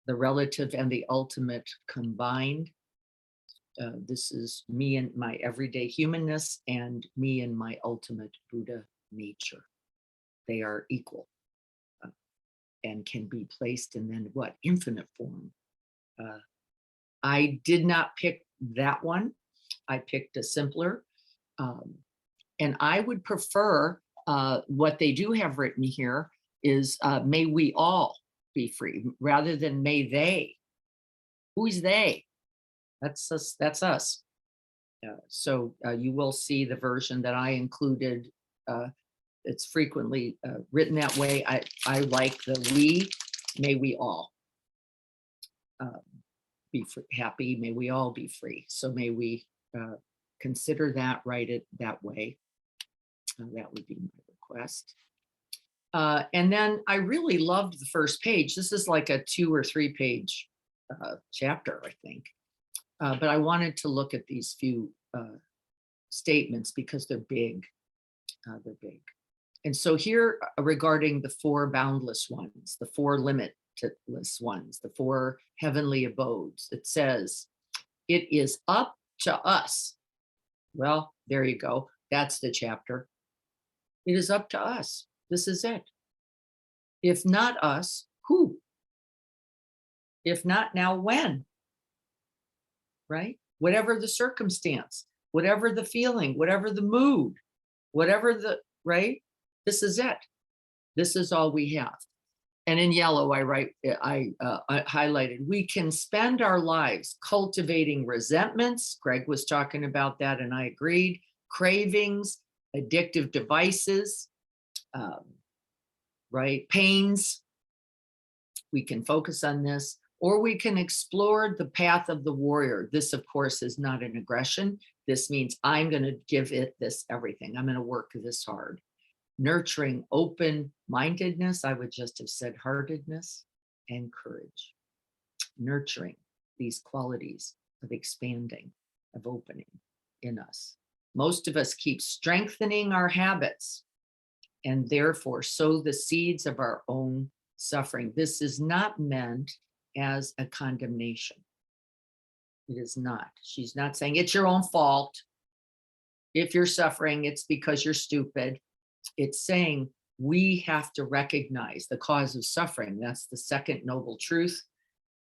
Speaker 1: the relative and the ultimate combined. This is me and my everyday humanness and me and my ultimate Buddha nature. They are equal and can be placed in then what? Infinite form. I did not pick that one. I picked a simpler. And I would prefer what they do have written here is may we all be free rather than may they. Who's they? That's us. That's us. So you will see the version that I included. It's frequently written that way. I like the we, may we all be happy. May we all be free. So may we consider that, write it that way. That would be my request. And then I really loved the first page. This is like a 2 or 3 page chapter, I think. But I wanted to look at these few statements because they're big. They're big. And so here regarding the 4 boundless ones, the 4 limitless ones, the 4 heavenly abodes, it says, it is up to us. Well, there you go. That's the chapter. It is up to us. This is it. If not us, who? If not now, when? Right? Whatever the circumstance, whatever the feeling, whatever the mood, whatever the, right? This is it. This is all we have. And in yellow, I highlighted, we can spend our lives cultivating resentments. Greg was talking about that and I agreed. Cravings, addictive devices, right? Pains. We can focus on this, or we can explore the path of the warrior. This, of course, is not an aggression. This means I'm going to give it this everything. I'm going to work this hard. Nurturing open-mindedness, I would just have said heartedness and courage. Nurturing these qualities of expanding, of opening in us. Most of us keep strengthening our habits and therefore sow the seeds of our own suffering. This is not meant as a condemnation. It is not. She's not saying it's your own fault. If you're suffering, it's because you're stupid. It's saying we have to recognize the cause of suffering. That's the second noble truth.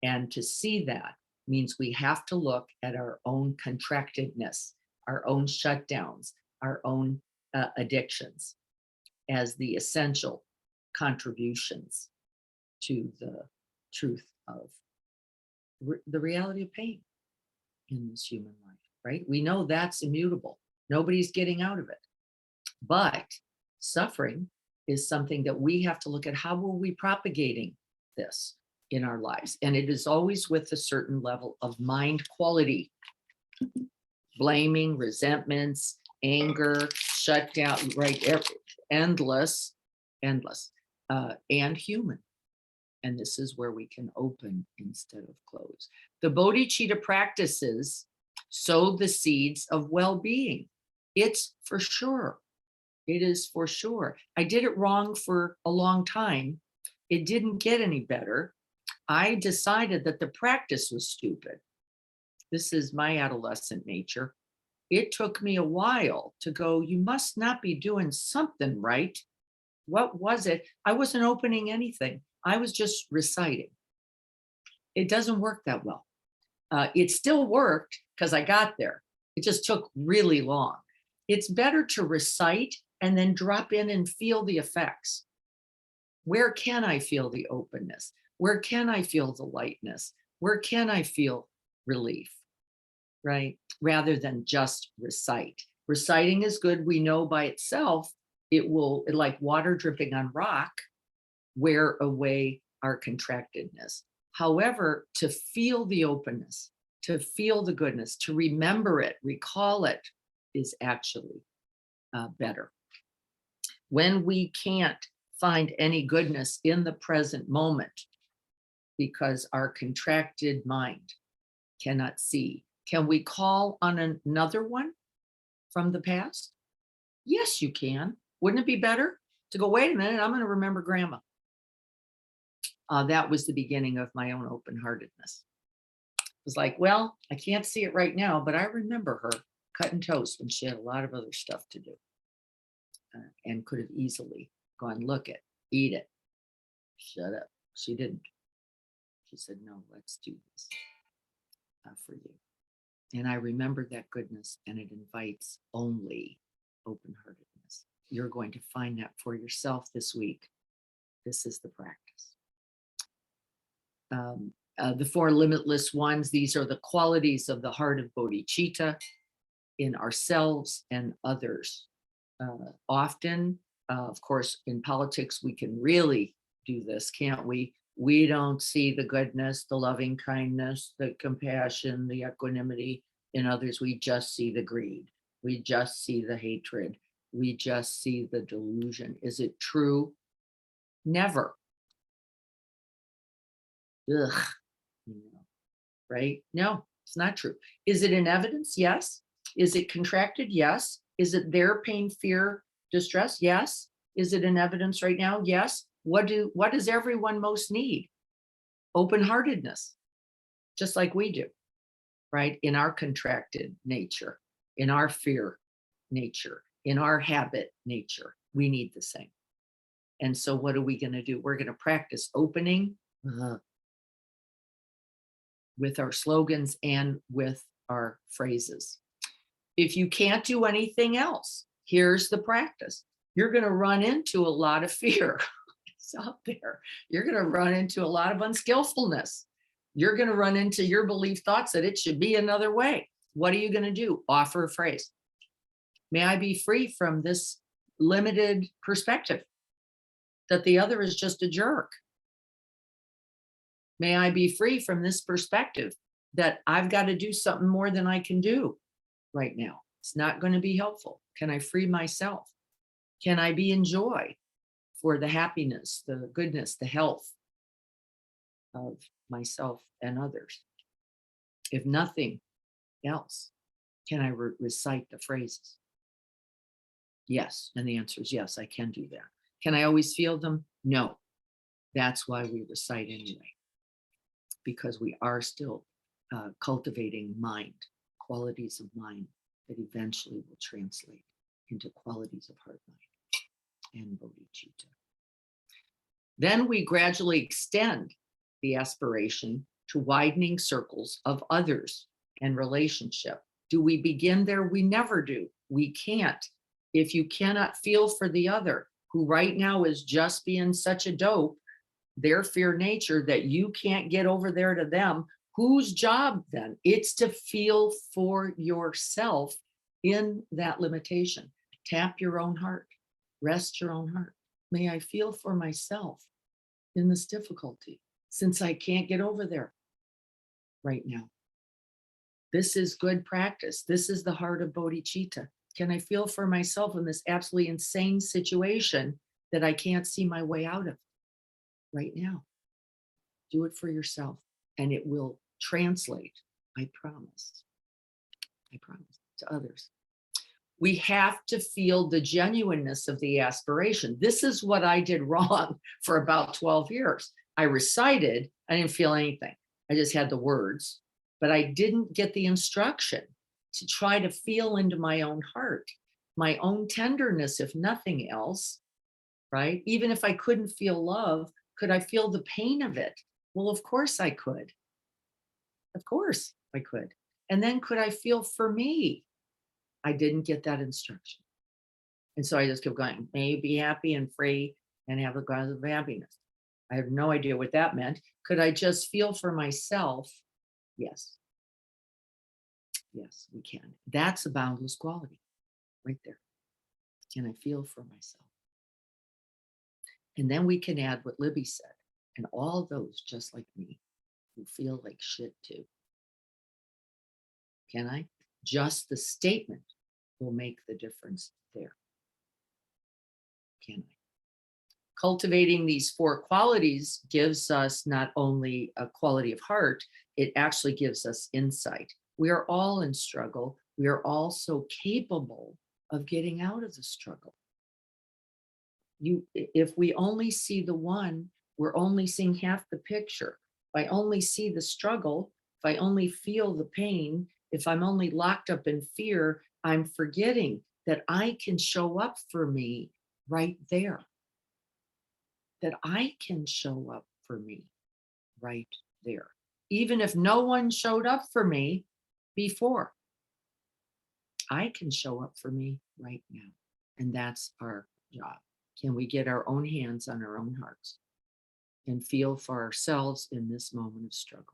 Speaker 1: And to see that means we have to look at our own contractedness, our own shutdowns, our own addictions as the essential contributions to the truth of the reality of pain in this human life, right? We know that's immutable. Nobody's getting out of it. But suffering is something that we have to look at. How are we propagating this in our lives? And it is always with a certain level of mind quality. Blaming, resentments, anger, shutdown, right? Endless, and human. And this is where we can open instead of close. The Bodhicitta practices sow the seeds of well-being. It's for sure. It is for sure. I did it wrong for a long time. It didn't get any better. I decided that the practice was stupid. This is my adolescent nature. It took me a while to go, you must not be doing something right. What was it? I wasn't opening anything. I was just reciting. It doesn't work that well. It still worked because I got there. It just took really long. It's better to recite and then drop in and feel the effects. Where can I feel the openness? Where can I feel the lightness? Where can I feel relief? Right? Rather than just recite. Reciting is good. We know by itself, it will, like water dripping on rock, wear away our contractedness. However, to feel the openness, to feel the goodness, to remember it, recall it, is actually better. When we can't find any goodness in the present moment because our contracted mind cannot see, can we call on another one from the past? Yes, you can. Wouldn't it be better to go, wait a minute, I'm going to remember grandma. that was the beginning of my own open-heartedness. It was like, well, I can't see it right now, but I remember her cutting toast when she had a lot of other stuff to do, and could have easily gone, look it, eat it, shut up. She didn't. She said, no, let's do this for you. And I remember that goodness, and it invites only open-heartedness. You're going to find that for yourself this week. This is the practice. The four limitless ones, these are the qualities of the heart of bodhicitta in ourselves and others. Often, of course, in politics, we can really do this, can't we? We don't see the goodness, the loving kindness, the compassion, the equanimity in others. We just see the greed. We just see the hatred. We just see the delusion. Is it true? Never. Ugh. Right? No, it's not true. Is it in evidence? Yes. Is it contracted? Yes. Is it their pain, fear, distress? Yes. Is it in evidence right now? Yes. What does everyone most need? Open-heartedness, just like we do, right? In our contracted nature, in our fear nature, in our habit nature, we need the same. And so what are we going to do? We're going to practice opening with our slogans and with our phrases. If you can't do anything else, here's the practice. You're going to run into a lot of fear. It's out there. You're going to run into a lot of unskillfulness. You're going to run into your belief thoughts that it should be another way. What are you going to do? Offer a phrase. May I be free from this limited perspective that the other is just a jerk. May I be free from this perspective that I've got to do something more than I can do right now. It's not going to be helpful. Can I free myself? Can I be in joy for the happiness, the goodness, the health of myself and others? If nothing else, can I recite the phrases? Yes. And the answer is yes, I can do that. Can I always feel them? No. That's why we recite anyway, because we are still cultivating mind, qualities of mind that eventually will translate into qualities of heart, mind, and bodhicitta. Then we gradually extend the aspiration to widening circles of others and relationship. Do we begin there? We never do. We can't. If you cannot feel for the other, who right now is just being such a dope, their fear nature, that you can't get over there to them, whose job then? It's to feel for yourself in that limitation. Tap your own heart, rest your own heart. May I feel for myself in this difficulty, since I can't get over there right now. This is good practice. This is the heart of bodhicitta. Can I feel for myself in this absolutely insane situation that I can't see my way out of right now? Do it for yourself, and it will translate, I promise, to others. We have to feel the genuineness of the aspiration. This is what I did wrong for about 12 years. I recited, I didn't feel anything. I just had the words, but I didn't get the instruction to try to feel into my own heart, my own tenderness, if nothing else, right? Even if I couldn't feel love, could I feel the pain of it? Well, of course I could. Of course I could. And then could I feel for me? I didn't get that instruction. And so I just kept going, may you be happy and free and have the cause of happiness. I have no idea what that meant. Could I just feel for myself? Yes. Yes, we can. That's a boundless quality right there. Can I feel for myself? And then we can add what Libby said, and all those just like me who feel like shit too. Can I? Just the statement will make the difference there. Can I? Cultivating these four qualities gives us not only a quality of heart, it actually gives us insight. We are all in struggle. We are all so capable of getting out of the struggle. If we only see the one, we're only seeing half the picture. If I only see the struggle, if I only feel the pain, if I'm only locked up in fear, I'm forgetting that I can show up for me right there. That I can show up for me right there. Even if no one showed up for me before, I can show up for me right now. And that's our job. Can we get our own hands on our own hearts and feel for ourselves in this moment of struggle?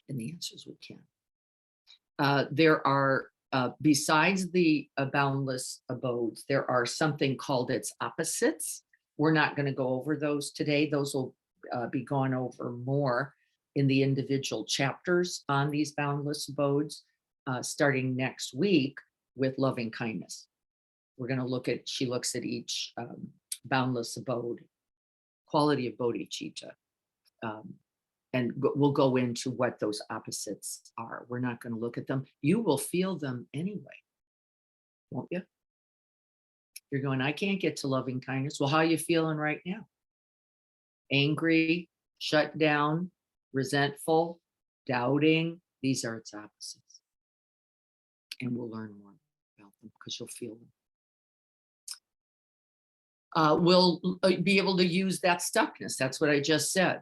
Speaker 1: And the answer is we can. There are, besides the boundless abodes, there are something called its opposites. We're not going to go over those today. Those will be gone over more in the individual chapters on these boundless abodes, starting next week with loving kindness. We're going to look at, she looks at each boundless abode, quality of Bodhicitta. And we'll go into what those opposites are. We're not going to look at them. You will feel them anyway, won't you? You're going, I can't get to loving kindness. Well, how are you feeling right now? Angry, shut down, resentful, doubting. These are its opposites. And we'll learn more about them because you'll feel them. We'll be able to use that stuckness. That's what I just said.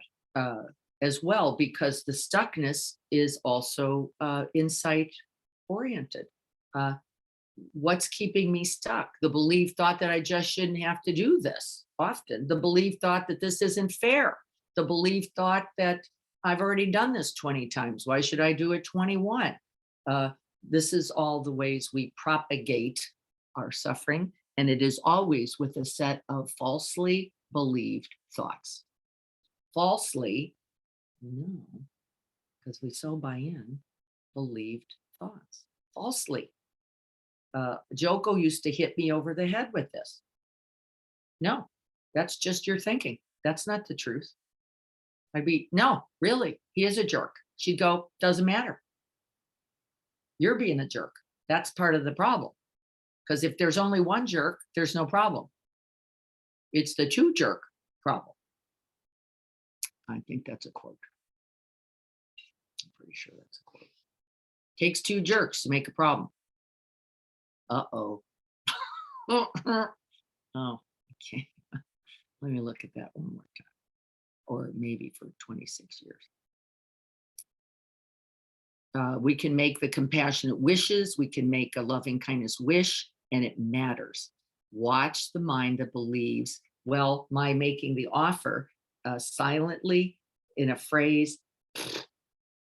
Speaker 1: As well, because the stuckness is also insight oriented. What's keeping me stuck? The belief thought that I just shouldn't have to do this often. The belief thought that this isn't fair. The belief thought that I've already done this 20 times. Why should I do it 21? This is all the ways we propagate our suffering. And it is always with a set of falsely believed thoughts. Falsely, no, because we so buy in believed thoughts falsely. Joko used to hit me over the head with this. No, that's just your thinking. That's not the truth. I'd be, no, really, he is a jerk. She'd go, doesn't matter. You're being a jerk. That's part of the problem. Because if there's only one jerk, there's no problem. It's the two jerk problem. I think that's a quote. I'm pretty sure that's a quote. Takes two jerks to make a problem. Uh-oh. Oh, okay. Let me look at that one more time. Or maybe for 26 years. We can make the compassionate wishes. We can make a loving kindness wish, and it matters. Watch the mind that believes, well, my making the offer silently in a phrase,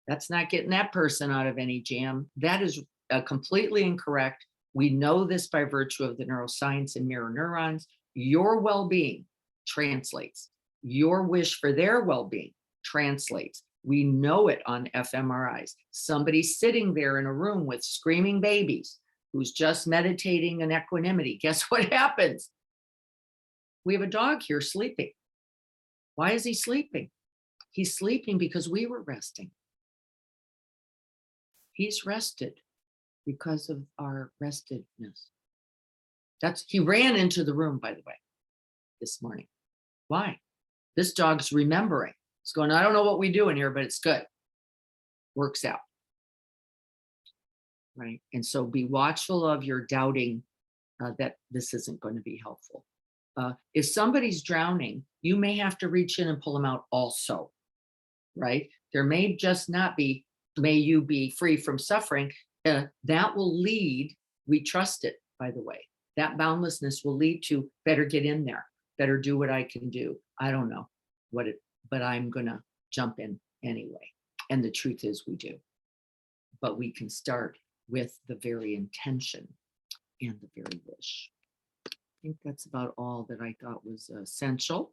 Speaker 1: that's not getting that person out of any jam. That is completely incorrect. We know this by virtue of the neuroscience and mirror neurons. Your well-being translates. Your wish for their well-being translates. We know it on fMRIs. Somebody sitting there in a room with screaming babies who's just meditating in equanimity. Guess what happens? We have a dog here sleeping. Why is he sleeping? He's sleeping because we were resting. He's rested because of our restedness. He ran into the room, by the way, this morning. Why? This dog's remembering. It's going, I don't know what we do in here, but it's good. Works out. Right? And so be watchful of your doubting that this isn't going to be helpful. If somebody's drowning, you may have to reach in and pull them out also. Right? There may just not be, may you be free from suffering. That will lead, we trust it, by the way. That boundlessness will lead to better get in there, better do what I can do. I don't know what it, but I'm going to jump in anyway. And the truth is we do. But we can start with the very intention and the very wish. I think that's about all that I thought was essential.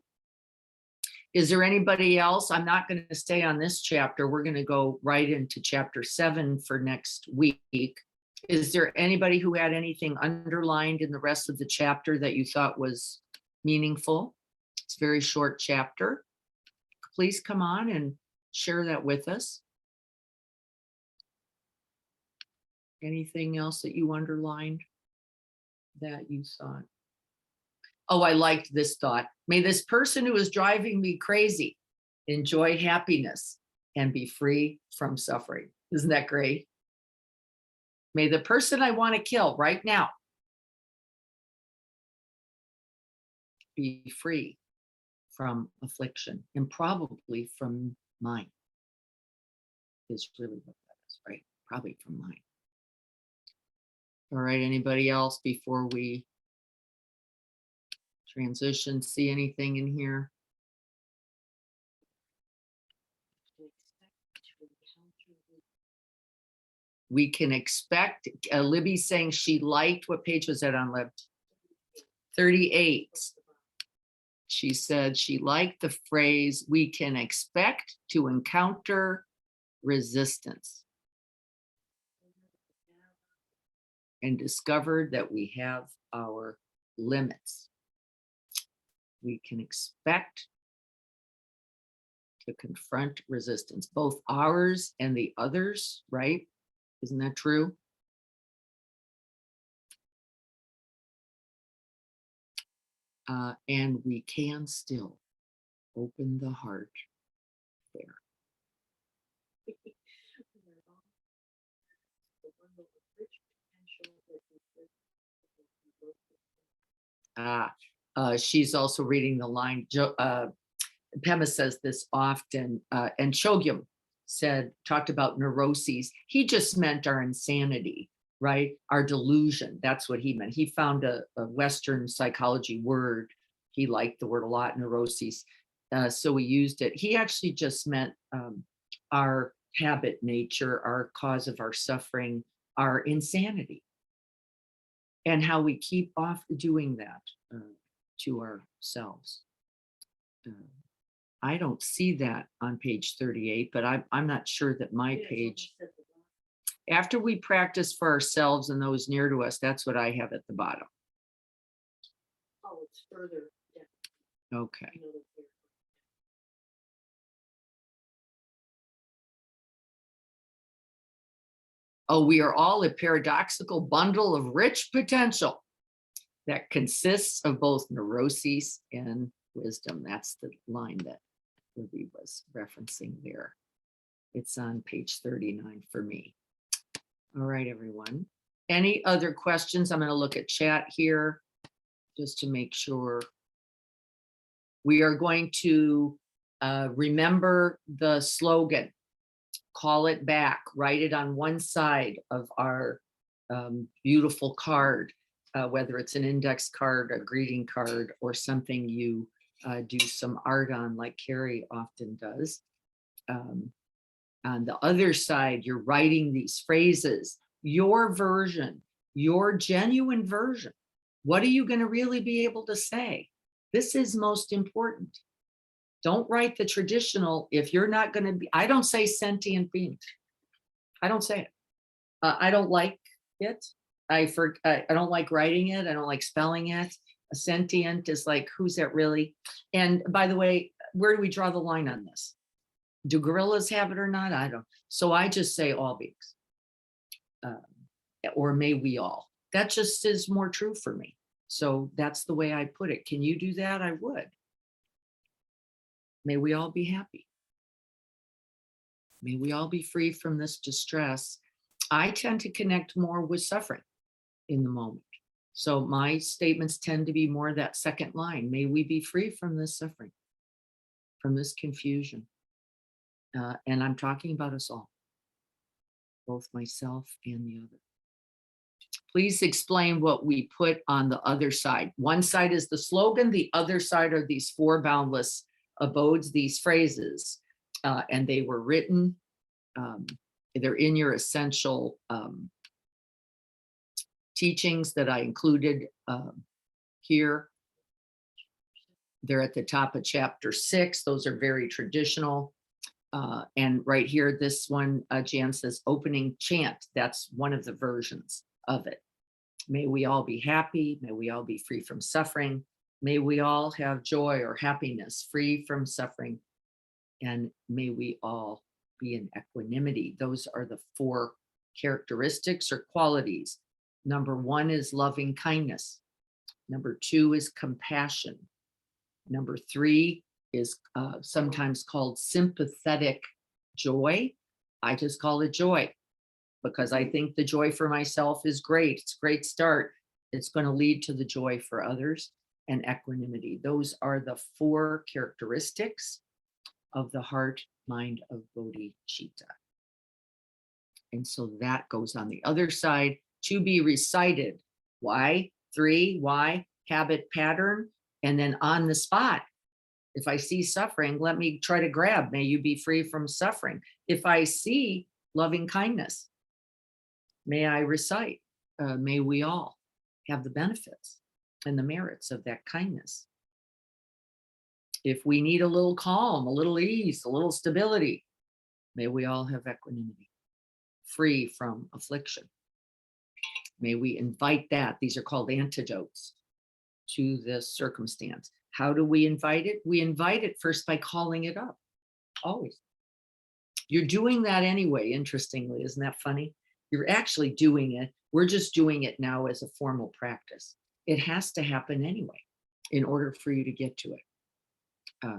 Speaker 1: Is there anybody else? I'm not going to stay on this chapter. We're going to go right into chapter 7 for next week. Is there anybody who had anything underlined in the rest of the chapter that you thought was meaningful? It's a very short chapter. Please come on and share that with us. Anything else that you underlined that you thought? Oh, I liked this thought. May this person who is driving me crazy enjoy happiness and be free from suffering. Isn't that great? May the person I want to kill right now be free from affliction and probably from mine. Is really what that is, right? Probably from mine. All right, anybody else before we transition? See anything in here? We can expect, Libby's saying she liked, what page was that on, Lib? 38. She said she liked the phrase, we can expect to encounter resistance, and discovered that we have our limits. We can expect to confront resistance, both ours and the others, right? Isn't that true? And we can still open the heart there. She's also reading the line, Pema says this often, and Chogyam talked about neuroses. He just meant our insanity, right? Our delusion. That's what he meant. He found a Western psychology word. He liked the word a lot, neuroses. So we used it. He actually just meant our habit nature, our cause of our suffering, our insanity, and how we keep off doing that to ourselves. I don't see that on page 38, but I'm not sure that my page, after we practice for ourselves and those near to us, that's what I have at the bottom.
Speaker 2: Oh, it's further down.
Speaker 1: Okay. Oh, we are all a paradoxical bundle of rich potential that consists of both neuroses and wisdom. That's the line that Libby was referencing there. It's on page 39 for me. All right, everyone. Any other questions? I'm going to look at chat here just to make sure. We are going to remember the slogan, call it back, write it on one side of our beautiful card, whether it's an index card, a greeting card, or something you do some art on like Carrie often does. On the other side, you're writing these phrases, your version, your genuine version. What are you going to really be able to say? This is most important. Don't write the traditional if you're not going to be, I don't say sentient being. I don't say it. I don't like it. I don't like writing it. I don't like spelling it. A sentient is like, who's that really? And by the way, where do we draw the line on this? Do gorillas have it or not? I don't. So I just say all beings, or may we all. That just is more true for me. So that's the way I put it. Can you do that? I would. May we all be happy. May we all be free from this distress. I tend to connect more with suffering in the moment. So my statements tend to be more that second line. May we be free from this suffering, from this confusion. And I'm talking about us all, both myself and the other. Please explain what we put on the other side. One side is the slogan. The other side are these 4 boundless abodes, these phrases. And they were written, they're in your essential teachings that I included here. They're at the top of chapter 6. Those are very traditional. And right here, this one, Jan says, opening chant. That's one of the versions of it. May we all be happy. May we all be free from suffering. May we all have joy or happiness, free from suffering. And may we all be in equanimity. Those are the 4 characteristics or qualities. Number 1 is loving kindness. Number 2 is compassion. Number 3 is sometimes called sympathetic joy. I just call it joy because I think the joy for myself is great. It's a great start. It's going to lead to the joy for others, and equanimity. Those are the 4 characteristics of the heart mind of bodhicitta. And so that goes on the other side to be recited. Why? 3, why? Habit pattern. And then on the spot, if I see suffering, let me try to grab, may you be free from suffering. If I see loving kindness, may I recite, may we all have the benefits and the merits of that kindness. If we need a little calm, a little ease, a little stability, may we all have equanimity, free from affliction. May we invite that. These are called antidotes to this circumstance. How do we invite it? We invite it first by calling it up, always. You're doing that anyway, interestingly. Isn't that funny? You're actually doing it. We're just doing it now as a formal practice. It has to happen anyway in order for you to get to it.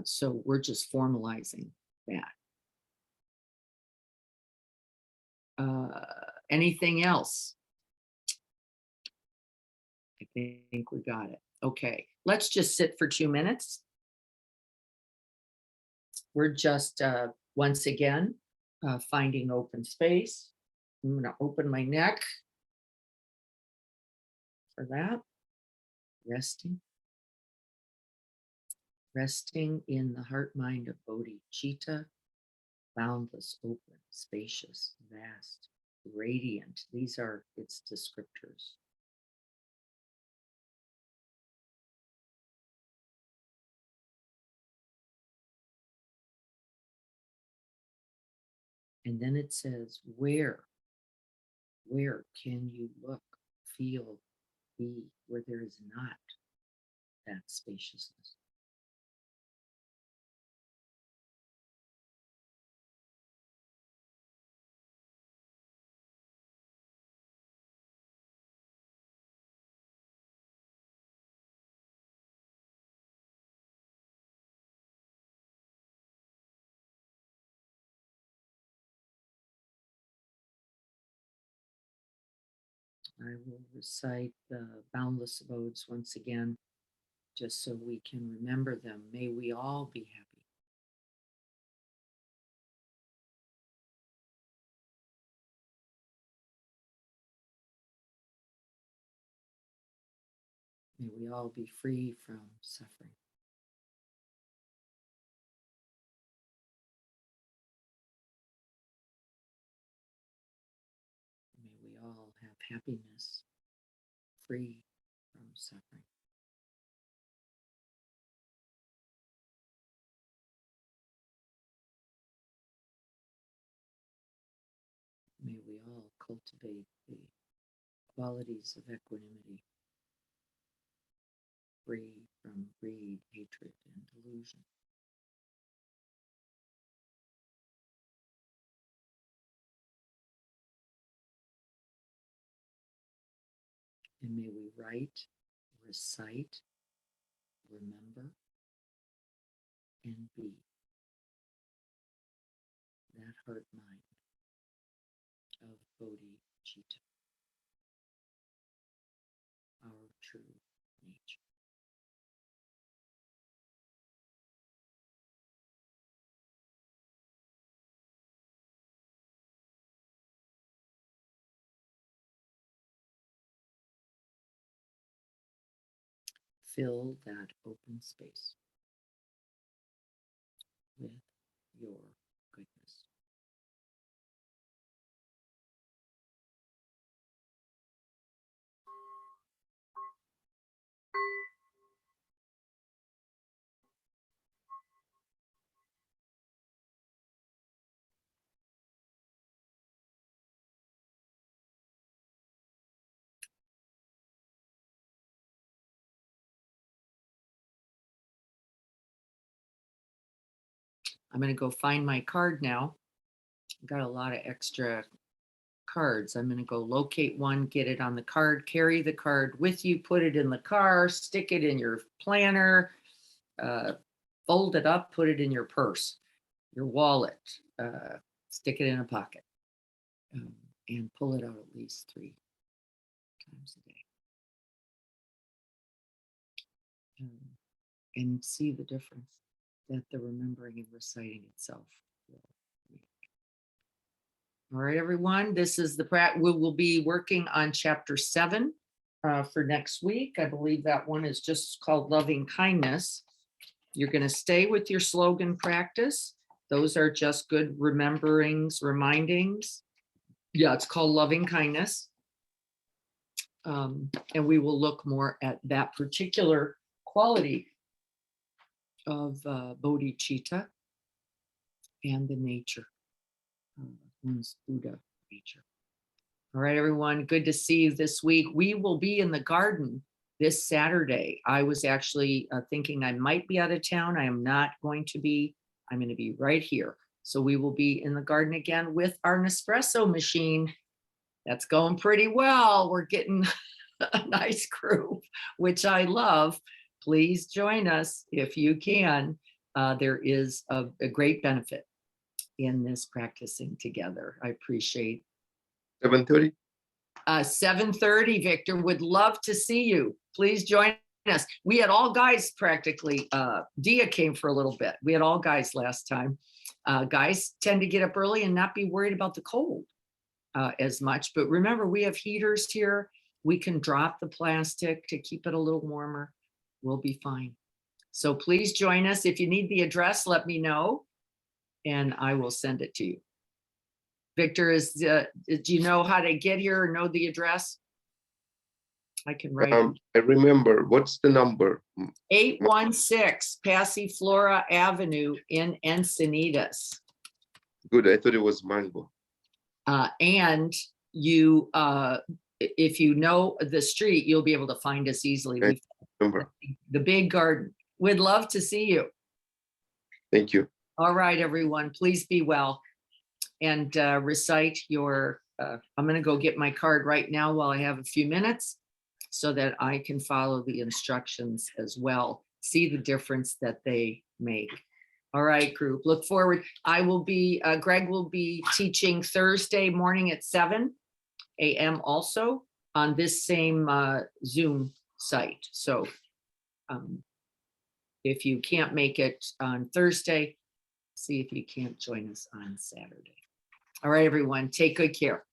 Speaker 1: So we're just formalizing that. Anything else? I think we got it. Okay, let's just sit for 2 minutes. We're just, once again, finding open space. I'm going to open my neck for that. Resting. Resting in the heart mind of bodhicitta, boundless, open, spacious, vast, radiant. These are its descriptors. And then it says, where can you look, feel, be, where there is not that spaciousness? I will recite the Boundless Abodes once again, just so we can remember them. May we all be happy. May we all be free from suffering. May we all have happiness, free from suffering. May we all cultivate the qualities of equanimity, free from greed, hatred, and delusion. And may we write, recite, remember, and be that heart mind of bodhicitta, our true nature. Fill that open space with your goodness. I'm going to go find my card now. I've got a lot of extra cards. I'm going to go locate one, get it on the card, carry the card with you, put it in the car, stick it in your planner, fold it up, put it in your purse, your wallet, stick it in a pocket, and pull it out at least 3 times a day. And see the difference that the remembering and reciting itself will make. All right, everyone, this is the we will be working on chapter 7 for next week. I believe that one is just called Loving Kindness. You're going to stay with your slogan practice. Those are just good rememberings, remindings. Yeah, it's called Loving Kindness. And we will look more at that particular quality of Bodhicitta and the nature, one's Buddha nature. All right, everyone, good to see you this week. We will be in the garden this Saturday. I was actually thinking I might be out of town. I am not going to be. I'm going to be right here. So we will be in the garden again with our Nespresso machine. That's going pretty well. We're getting a nice group, which I love. Please join us if you can. There is a great benefit in this practicing together. I appreciate
Speaker 5: 7:30.
Speaker 1: 7:30, Victor. Would love to see you. Please join us. We had all guys practically. Dia came for a little bit. We had all guys last time. Guys tend to get up early and not be worried about the cold as much. But remember, we have heaters here. We can drop the plastic to keep it a little warmer. We'll be fine. So please join us. If you need the address, let me know and I will send it to you. Victor, do you know how to get here or know the address? I can write it.
Speaker 5: I remember. What's the number?
Speaker 1: 816 Passiflora Avenue in Encinitas.
Speaker 5: Good. I thought it was Mango.
Speaker 1: And you, if you know the street, you'll be able to find us easily.
Speaker 5: I remember.
Speaker 1: The big garden. We'd love to see you.
Speaker 5: Thank you.
Speaker 1: All right, everyone, please be well and recite your, I'm going to go get my card right now while I have a few minutes so that I can follow the instructions as well. See the difference that they make. All right, group, look forward. I will be, Greg will be teaching Thursday morning at 7 a.m. also on this same Zoom site. So if you can't make it on Thursday, see if you can't join us on Saturday. All right, everyone, take good care.